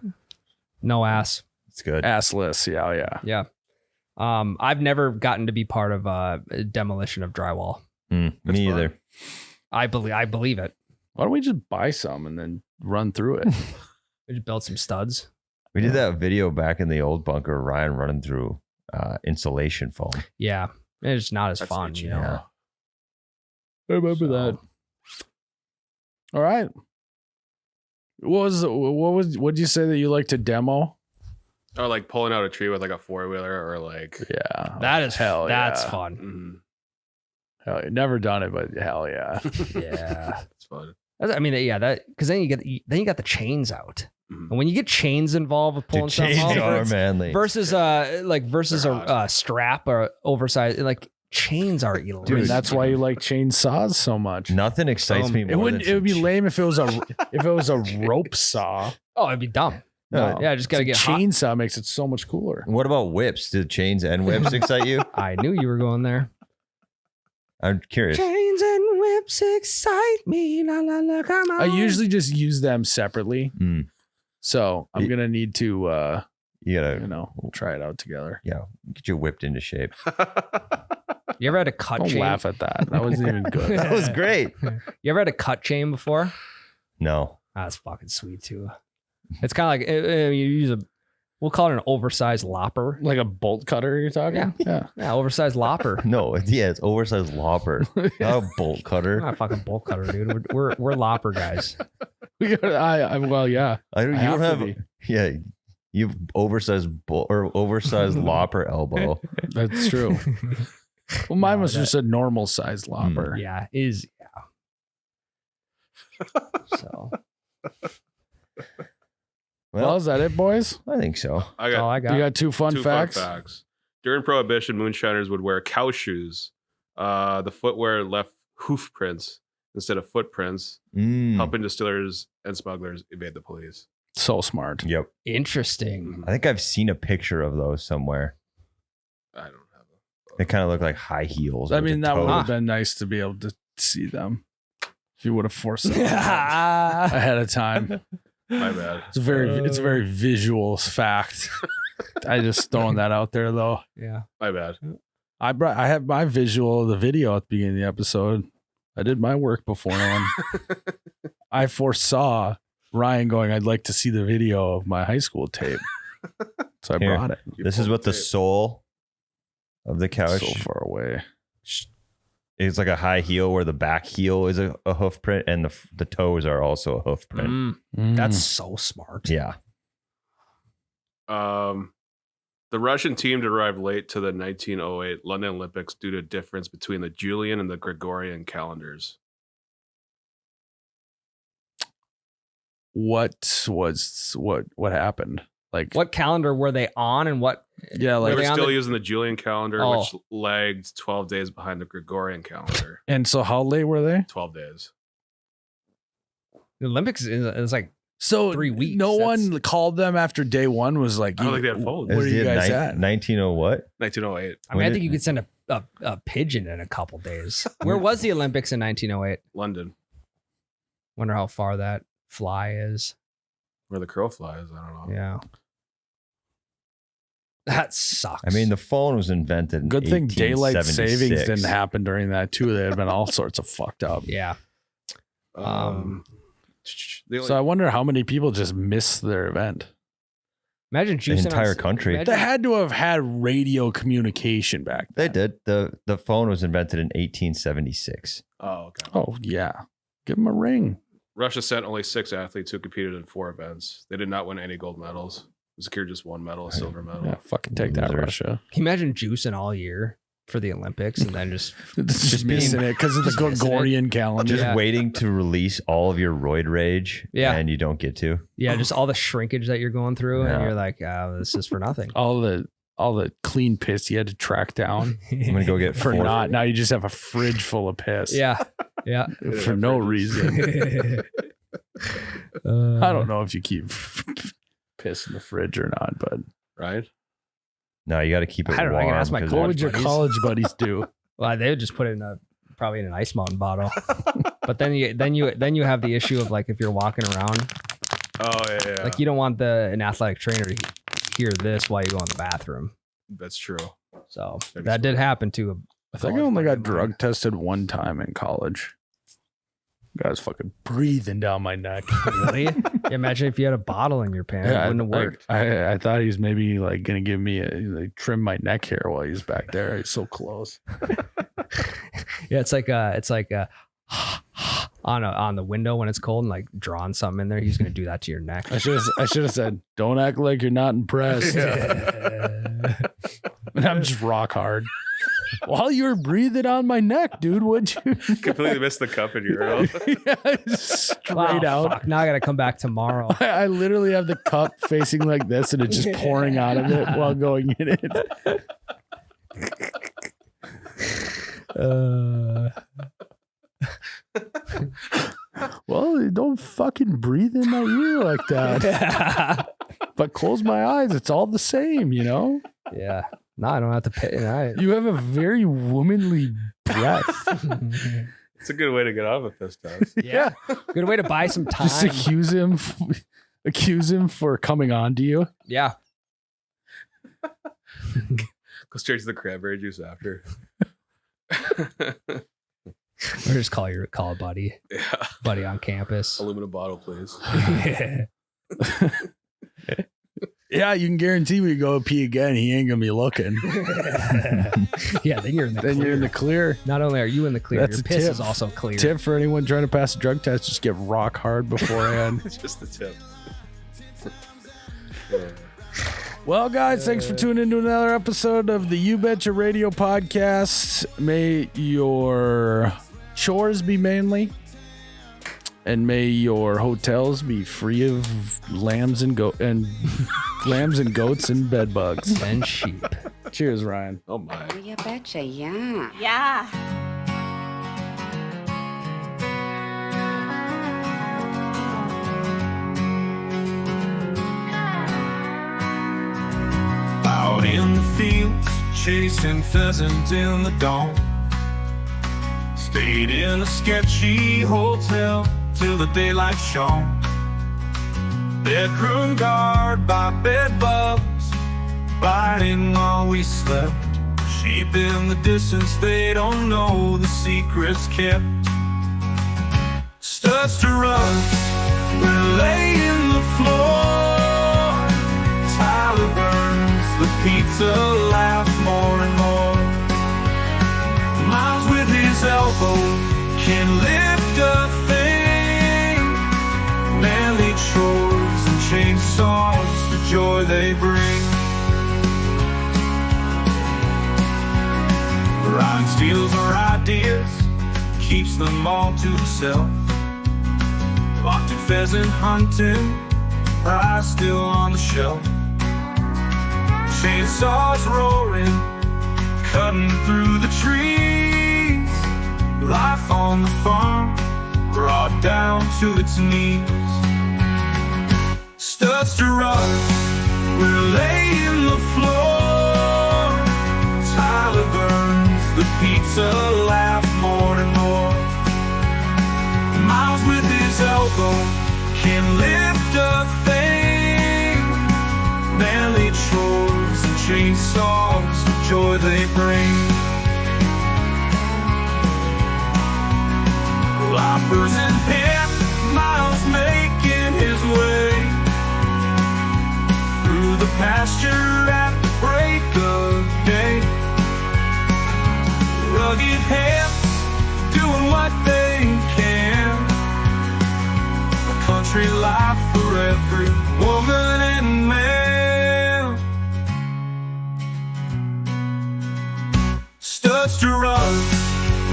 No ass. It's good. Assless. Yeah. Yeah. Yeah. I've never gotten to be part of demolition of drywall. Me either. I believe it. Why don't we just buy some and then run through it? We just built some studs. We did that video back in the old bunker, Ryan running through insulation foam. Yeah. It's not as That's fun, neat, you know. Yeah. I remember that. All right. What'd you say that you like to demo? Or like pulling out a tree with like a 4-wheeler or like. Yeah. That's yeah. fun. Mhm. Hell, yeah. Never done it, but hell yeah. Yeah. It's fun. I mean, yeah, that because then you got the chains out, Mhm. and when you get chains involved with pulling Dude, stuff chains are off manly. versus They're a strap or oversized, like chains are elite. Dude, that's why you like chainsaws so much. Nothing excites me more. It would be lame if it was a rope saw. Oh, it'd be dumb. No. Yeah, just gotta get hot. chainsaw makes it so much cooler. What about whips? Did chains and whips excite you? I knew you were going there. I'm curious. Chains and whips excite me. La la la, come on. I usually just use them separately. Mm. So I'm gonna need to You gotta, try it out together. get you whipped into shape. You ever had a cut Don't chain? laugh at that. That wasn't even good. That was great. You ever had a cut chain before? No. That's fucking sweet too. It's kind of like you use we'll call it an oversized lopper. Like a bolt cutter, you're talking? Yeah. Yeah, oversized lopper. No, it's oversized lopper. Not a bolt I'm cutter. not a fucking bolt cutter, dude. We're lopper guys. Well, yeah. You don't have to have. be. Yeah, you've oversized oversized lopper elbow. That's true. Well, mine No, was just a normal sized lopper. Yeah. So Well, is that it, boys? I think so. I that's all I got got. You got two fun facts. During Prohibition, moonshiners would wear cow shoes. The footwear left hoof prints instead of footprints, Mm. helping distillers and smugglers evade the police. So smart. Yep. Interesting. I think I've seen a picture of those somewhere. I don't have They kind of look like high heels. I with mean, the that would toe. have been nice to be able to see them. If you would have forced them Yeah. ahead of time. My bad. It's a very visual fact. I just throwing that out there though. My bad. I have my visual of the video at the beginning of the episode. I did my work beforehand. I foresaw Ryan going, I'd like to see the video of my high school tape. So I Here. brought it. This is what the sole of the couch. So far away. It's like a high heel where the back heel is a hoof print and the toes are also a hoof print. That's so smart. Yeah. The Russian team arrived late to the 1908 London Olympics due to a difference between the Julian and the Gregorian calendars. what happened? Like What calendar were they on and what? Yeah, They like were they on still the- using the Julian calendar, Oh. which lagged 12 days behind the Gregorian calendar. and so how late were they? 12 days. The Olympics is like So 3 weeks. No That's- one called them after day one. Was like, I don't think they had phones. Where are you guys Nine- at? 19 what? 1908, I mean, I think you could send a pigeon in a couple days. Where was the Olympics in 1908? London, Wonder how far that fly is. where the crow flies. I don't know. Yeah. That sucks. I mean, the phone was invented in Good thing daylight savings 1876. didn't happen during that too. They had been all sorts of fucked up. yeah. The only- So I wonder how many people just missed their event. Imagine The juicing entire on- country. imagine- They had to have had radio communication back They then. did. The phone was invented in 1876. oh, okay. Oh yeah, give them a ring. Russia sent only 6 athletes who competed in 4 events. They did not win any gold medals. They secured just 1 medal, a silver medal. Yeah, fucking take that, Losers. Russia. Can you imagine juicing all year for the Olympics and then just Just missing it because of the Just missing it. Gregorian calendar. Just Yeah. waiting to release all of your roid rage. Yeah. And you don't get to. just all the shrinkage that you're going through and Yeah. you're like, this is for nothing. all the clean piss you had to track down I'm going to go get for 4 not. Now you just have a fridge full of piss. Yeah. Yeah. For no reason. I don't know if you keep piss in the fridge or not, but Right? No, you got to keep it I don't know, I can warm. ask my 'cause what college would your buddies. college buddies do? Well, they would just put it in probably in an Ice Mountain bottle. But then you have the issue of like if you're walking around, Oh, yeah. like you don't want an athletic trainer to hear this while you go in the bathroom. That's true. So Maybe that did so. happen to I think I only got drug tested one time in college. Guy's fucking breathing down my neck. really. Yeah, imagine if you had a bottle in your pants, it wouldn't have worked. I thought he was maybe like gonna give me trim my neck hair while he's back there. He's so close. Yeah, it's like on the window when it's cold and like drawing something in there, he's gonna do that to your neck. I should have said, don't act like you're not impressed. And I'm just rock hard. While you were breathing on my neck, dude, would you? Completely missed the cup in your mouth. Yeah, straight out. Fuck, now I gotta come back tomorrow. I literally have the cup facing like this and it's just pouring out of it while going in it. Well, don't fucking breathe in my ear like that. But close my eyes, it's all the same, you know? Yeah. No, I don't have to pay. You have a very womanly breath. It's a good way to get out of a piss test. Yeah. Good way to buy some time. Just accuse him for coming on to you. Yeah. Go straight to the cranberry juice after. Or just call a buddy. Yeah. Buddy on campus. Aluminum bottle, please. Yeah, you can guarantee we go pee again. He ain't gonna be looking. Yeah, then you're in the Then clear. you're in the clear. Not only are you in the clear, That's your a piss tip. is also clear. Tip for anyone trying to pass a drug test: just get rock hard beforehand. It's just the tip. Well, guys, thanks for tuning into another episode of the You Betcha Radio podcast. May your chores be manly, and may your hotels be free of lambs and goats and bed bugs. And sheep. Cheers, Ryan. Oh my. You betcha, yeah. Yeah. Out in the fields, chasing pheasant in the dawn. Stayed in a sketchy hotel till the daylight shone. Bedroom guard by bed bugs, biting while we slept. Sheep in the distance, they don't know the secrets kept. Studs to rust, we're laying the floor. Tyler burns the pizza, laugh more and more. Myles with his elbow can lift a thing. Manly chores and chainsaws, the joy they bring. Ryan steals our ideas, keeps them all to himself. Locked in pheasant hunting, eyes still on the shelf. Chainsaws roaring, cutting through the trees. Life on the farm, brought down to its knees. Studs to rust, we're laying the floor. Tyler burns the pizza, laugh more and more. Myles with his elbow can lift a thing. Manly chores and chainsaws, the joy they bring. Loppers and hip, Myles making his way through the pasture at the break of day. Rugged hands doing what they can. A country life for every woman and man. Studs to rust,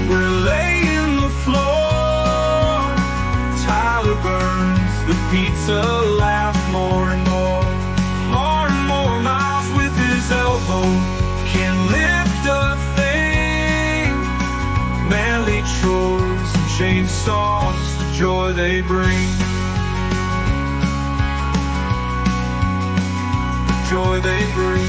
we're laying the floor. Tyler burns the pizza, laugh more and more. More and more. Myles with his elbow can lift a thing. Manly chores and chainsaws, the joy they bring. The joy they bring.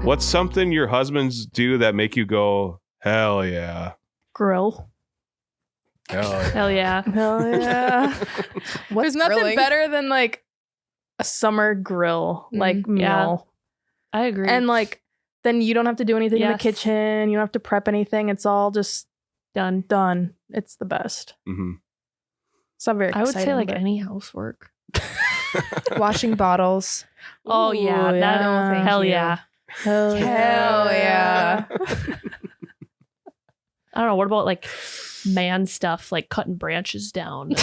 What's something your husbands do that make you go, hell yeah? Grill. Hell yeah. Hell yeah. Hell yeah. There's nothing grilling? better than like a summer grill, like meal. I agree. And like then you don't have to do anything in the Yes. kitchen. You don't have to prep anything. It's all just done. It's the best. Mm-hmm. So I'm very I would say excited, like but- any housework. Washing bottles. Oh yeah, Ooh, that yeah. hell yeah. Hell yeah. I don't know. What about like man stuff, like cutting branches down?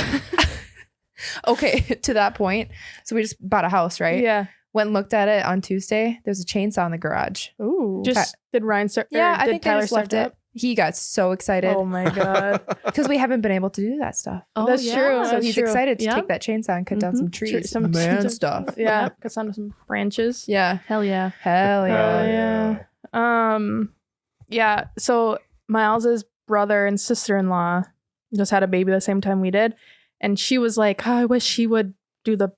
Okay, to that point. So we just bought a house, right? Yeah. Went and looked at it on Tuesday. There's a chainsaw in the garage. Ooh. Just Did Ryan start? Yeah, I did think they Tyler just start left it. He got so excited Oh my god. because we haven't been able to do that stuff. Oh, That's yeah. true. So That's he's true. excited to Yeah. take that chainsaw and cut down some trees. Some man stuff. Yeah. Cut down some branches. Yeah. Hell yeah. Hell yeah. Yeah. So Miles's brother and sister-in-law just had a baby the same time we did, and she was like, I wish she would do the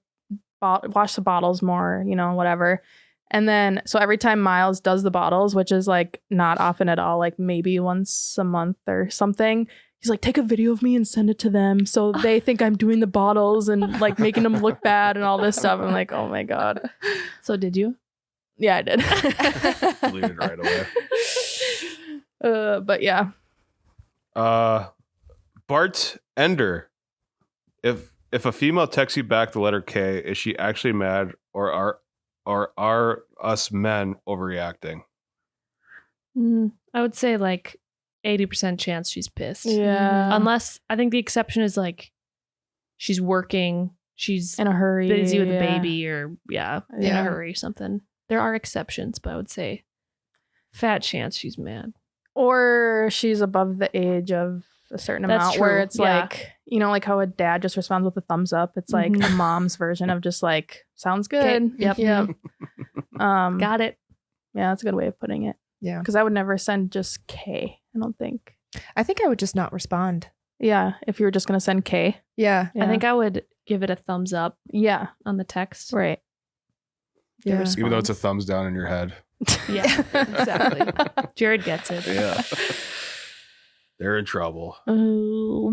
wash the bottles more, whatever. And then so every time Myles does the bottles, which is like not often at all, like maybe once a month or something, he's like, take a video of me and send it to them so they think I'm doing the bottles and like making them look bad and all this stuff. I'm like, oh my god. So did you? Yeah, I did. Deleted right away. But yeah. Bart Ender. If a female texts you back the letter K, is she actually mad, or are us men overreacting? I would say like 80% chance she's pissed. Yeah. Unless I think the exception is like she's working, she's In a hurry. busy with a yeah. baby, or in Yeah. a hurry or something. There are exceptions, but I would say fat chance she's mad. Or she's above the age of a certain That's amount where true, it's yeah. like, like how a dad just responds with a thumbs up. It's like Mhm. a mom's version of just like, sounds Okay, good. yep. Yep. Got it. Yeah, that's a good way of putting it. Yeah. Because I would never send just K, I don't think. I think I would just not respond. Yeah, if you were just going to send K. Yeah. Yeah. I think I would give it a thumbs up Yeah, on the text. right. Yeah. Even though it's a thumbs down in your head. Yeah, exactly. Jared gets it. Yeah. They're in trouble. Oh,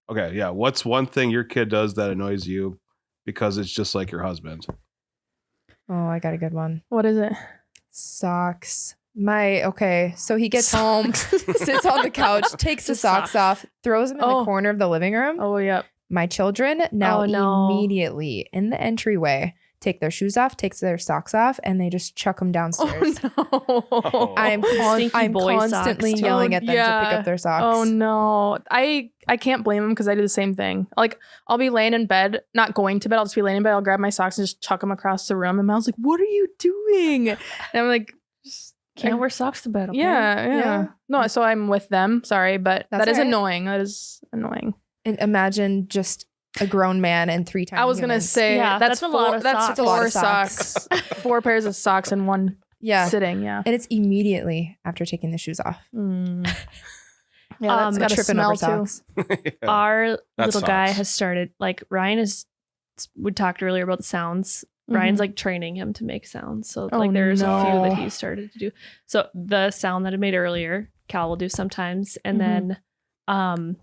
Okay, yeah. What's one thing your kid does that annoys you because it's just like your husband? Oh, I got a good one. What is it? Socks. So he gets home, sits on the couch, takes the socks off, throws them in the corner of the living room. Oh, yep. My children now Oh, no. immediately in the entryway take their shoes off, takes their socks off, and they just chuck them downstairs. Oh, no. I'm Stinky boy constantly socks. yelling at them to Yeah. pick up their socks. Oh no. I can't blame him because I do the same thing. Like I'll be laying in bed, not going to bed, I'll just be laying in bed, I'll grab my socks and just chuck them across the room. And Miles like, what are you doing? And I'm like, Can't wear socks to bed. Okay? yeah. No, so I'm with them. Sorry, but That's that is all right. annoying. That is annoying. And imagine just a grown man and 3 times. I was gonna say Yeah, that's that's a lot four. of That's socks. That's a lot four of socks. 4 pairs of socks in one Yeah. sitting. Yeah. And it's immediately after taking the shoes off. Mm. Yeah, that's I'm got to tripping smell over too. socks. Yeah. Our That little guy sucks. has started, like Ryan is, we talked earlier about the sounds. Ryan's like training him to make sounds. So Oh, like there's a few no. that he started to do. So the sound that I made earlier, Cal will do sometimes. And Mhm. then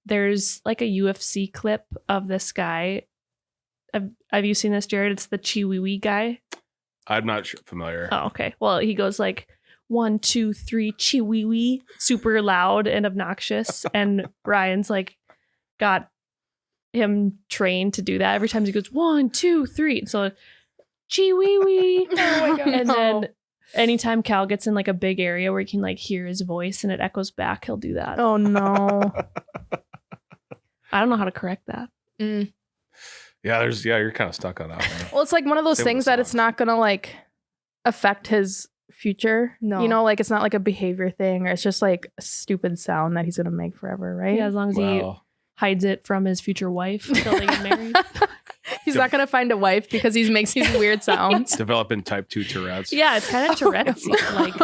there's like a UFC clip of this guy. Have you seen this, Jared? It's the Chiwiwi guy. I'm not familiar. Oh, okay. Well, he goes like 1, 2, 3, Chiwiwi, super loud and obnoxious. And Ryan's like got him trained to do that. Every time he goes 1, 2, 3. So Chiwiwi. Oh my God. And No. then anytime Cal gets in like a big area where he can like hear his voice and it echoes back, he'll do that. Oh no. I don't know how to correct that. Yeah, you're kind of stuck on that one. Well, it's like one of those Same with things the that it's songs. not gonna like affect his future. No. Like it's not like a behavior thing, or it's just like a stupid sound that he's gonna make forever, right? Yeah, as long as he Wow. hides it from his future wife until they get married. He's not gonna find a wife because he makes these weird sounds. Developing type 2 Tourette's. Yeah, it's kind of Tourette's. Like,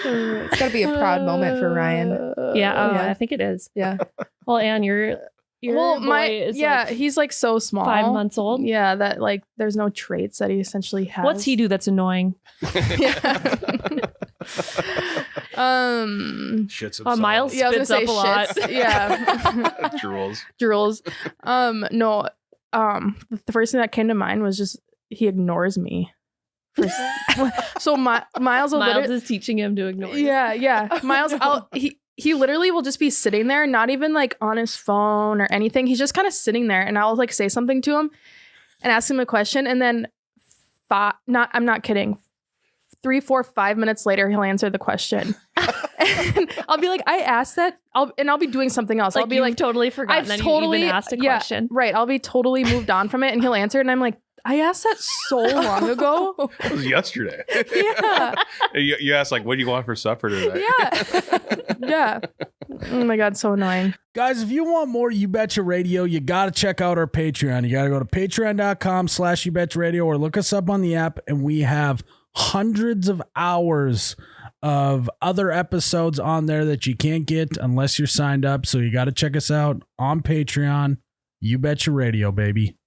It's got to be a proud moment for Ryan. yeah, Yeah. I think it is. Yeah. Well, Anne, your Well, boy is like he's like so small, 5 months old. Yeah, that like there's no traits that he essentially has. What's he do that's annoying? Yeah. Shits himself. Miles Yeah, I was spits gonna up say a lot. shits. Yeah. Drools. Drools. No. The first thing that came to mind was just he ignores me. So Miles will Miles literally, is teaching him to ignore you. yeah. Miles, he literally will just be sitting there, not even like on his phone or anything. He's just kind of sitting there, and I'll like say something to him and ask him a question, and then I'm not kidding. 3, 4, 5 minutes later, he'll answer the question. And I'll be like, I asked that. I'll be doing something else. Like, I'll be you've like, totally forgotten that you even asked a question. Right. I'll be totally moved on from it. And he'll answer. And I'm like, I asked that so long ago. It was yesterday. Yeah. You asked like, what do you want for supper today? Yeah. Yeah. Oh my God. So annoying. Guys, if you want more You Betcha Radio, you got to check out our Patreon. You got to go to patreon.com/You Betcha Radio or look us up on the app. And we have hundreds of hours of other episodes on there that you can't get unless you're signed up. So you got to check us out on Patreon. You Betcha Radio, baby.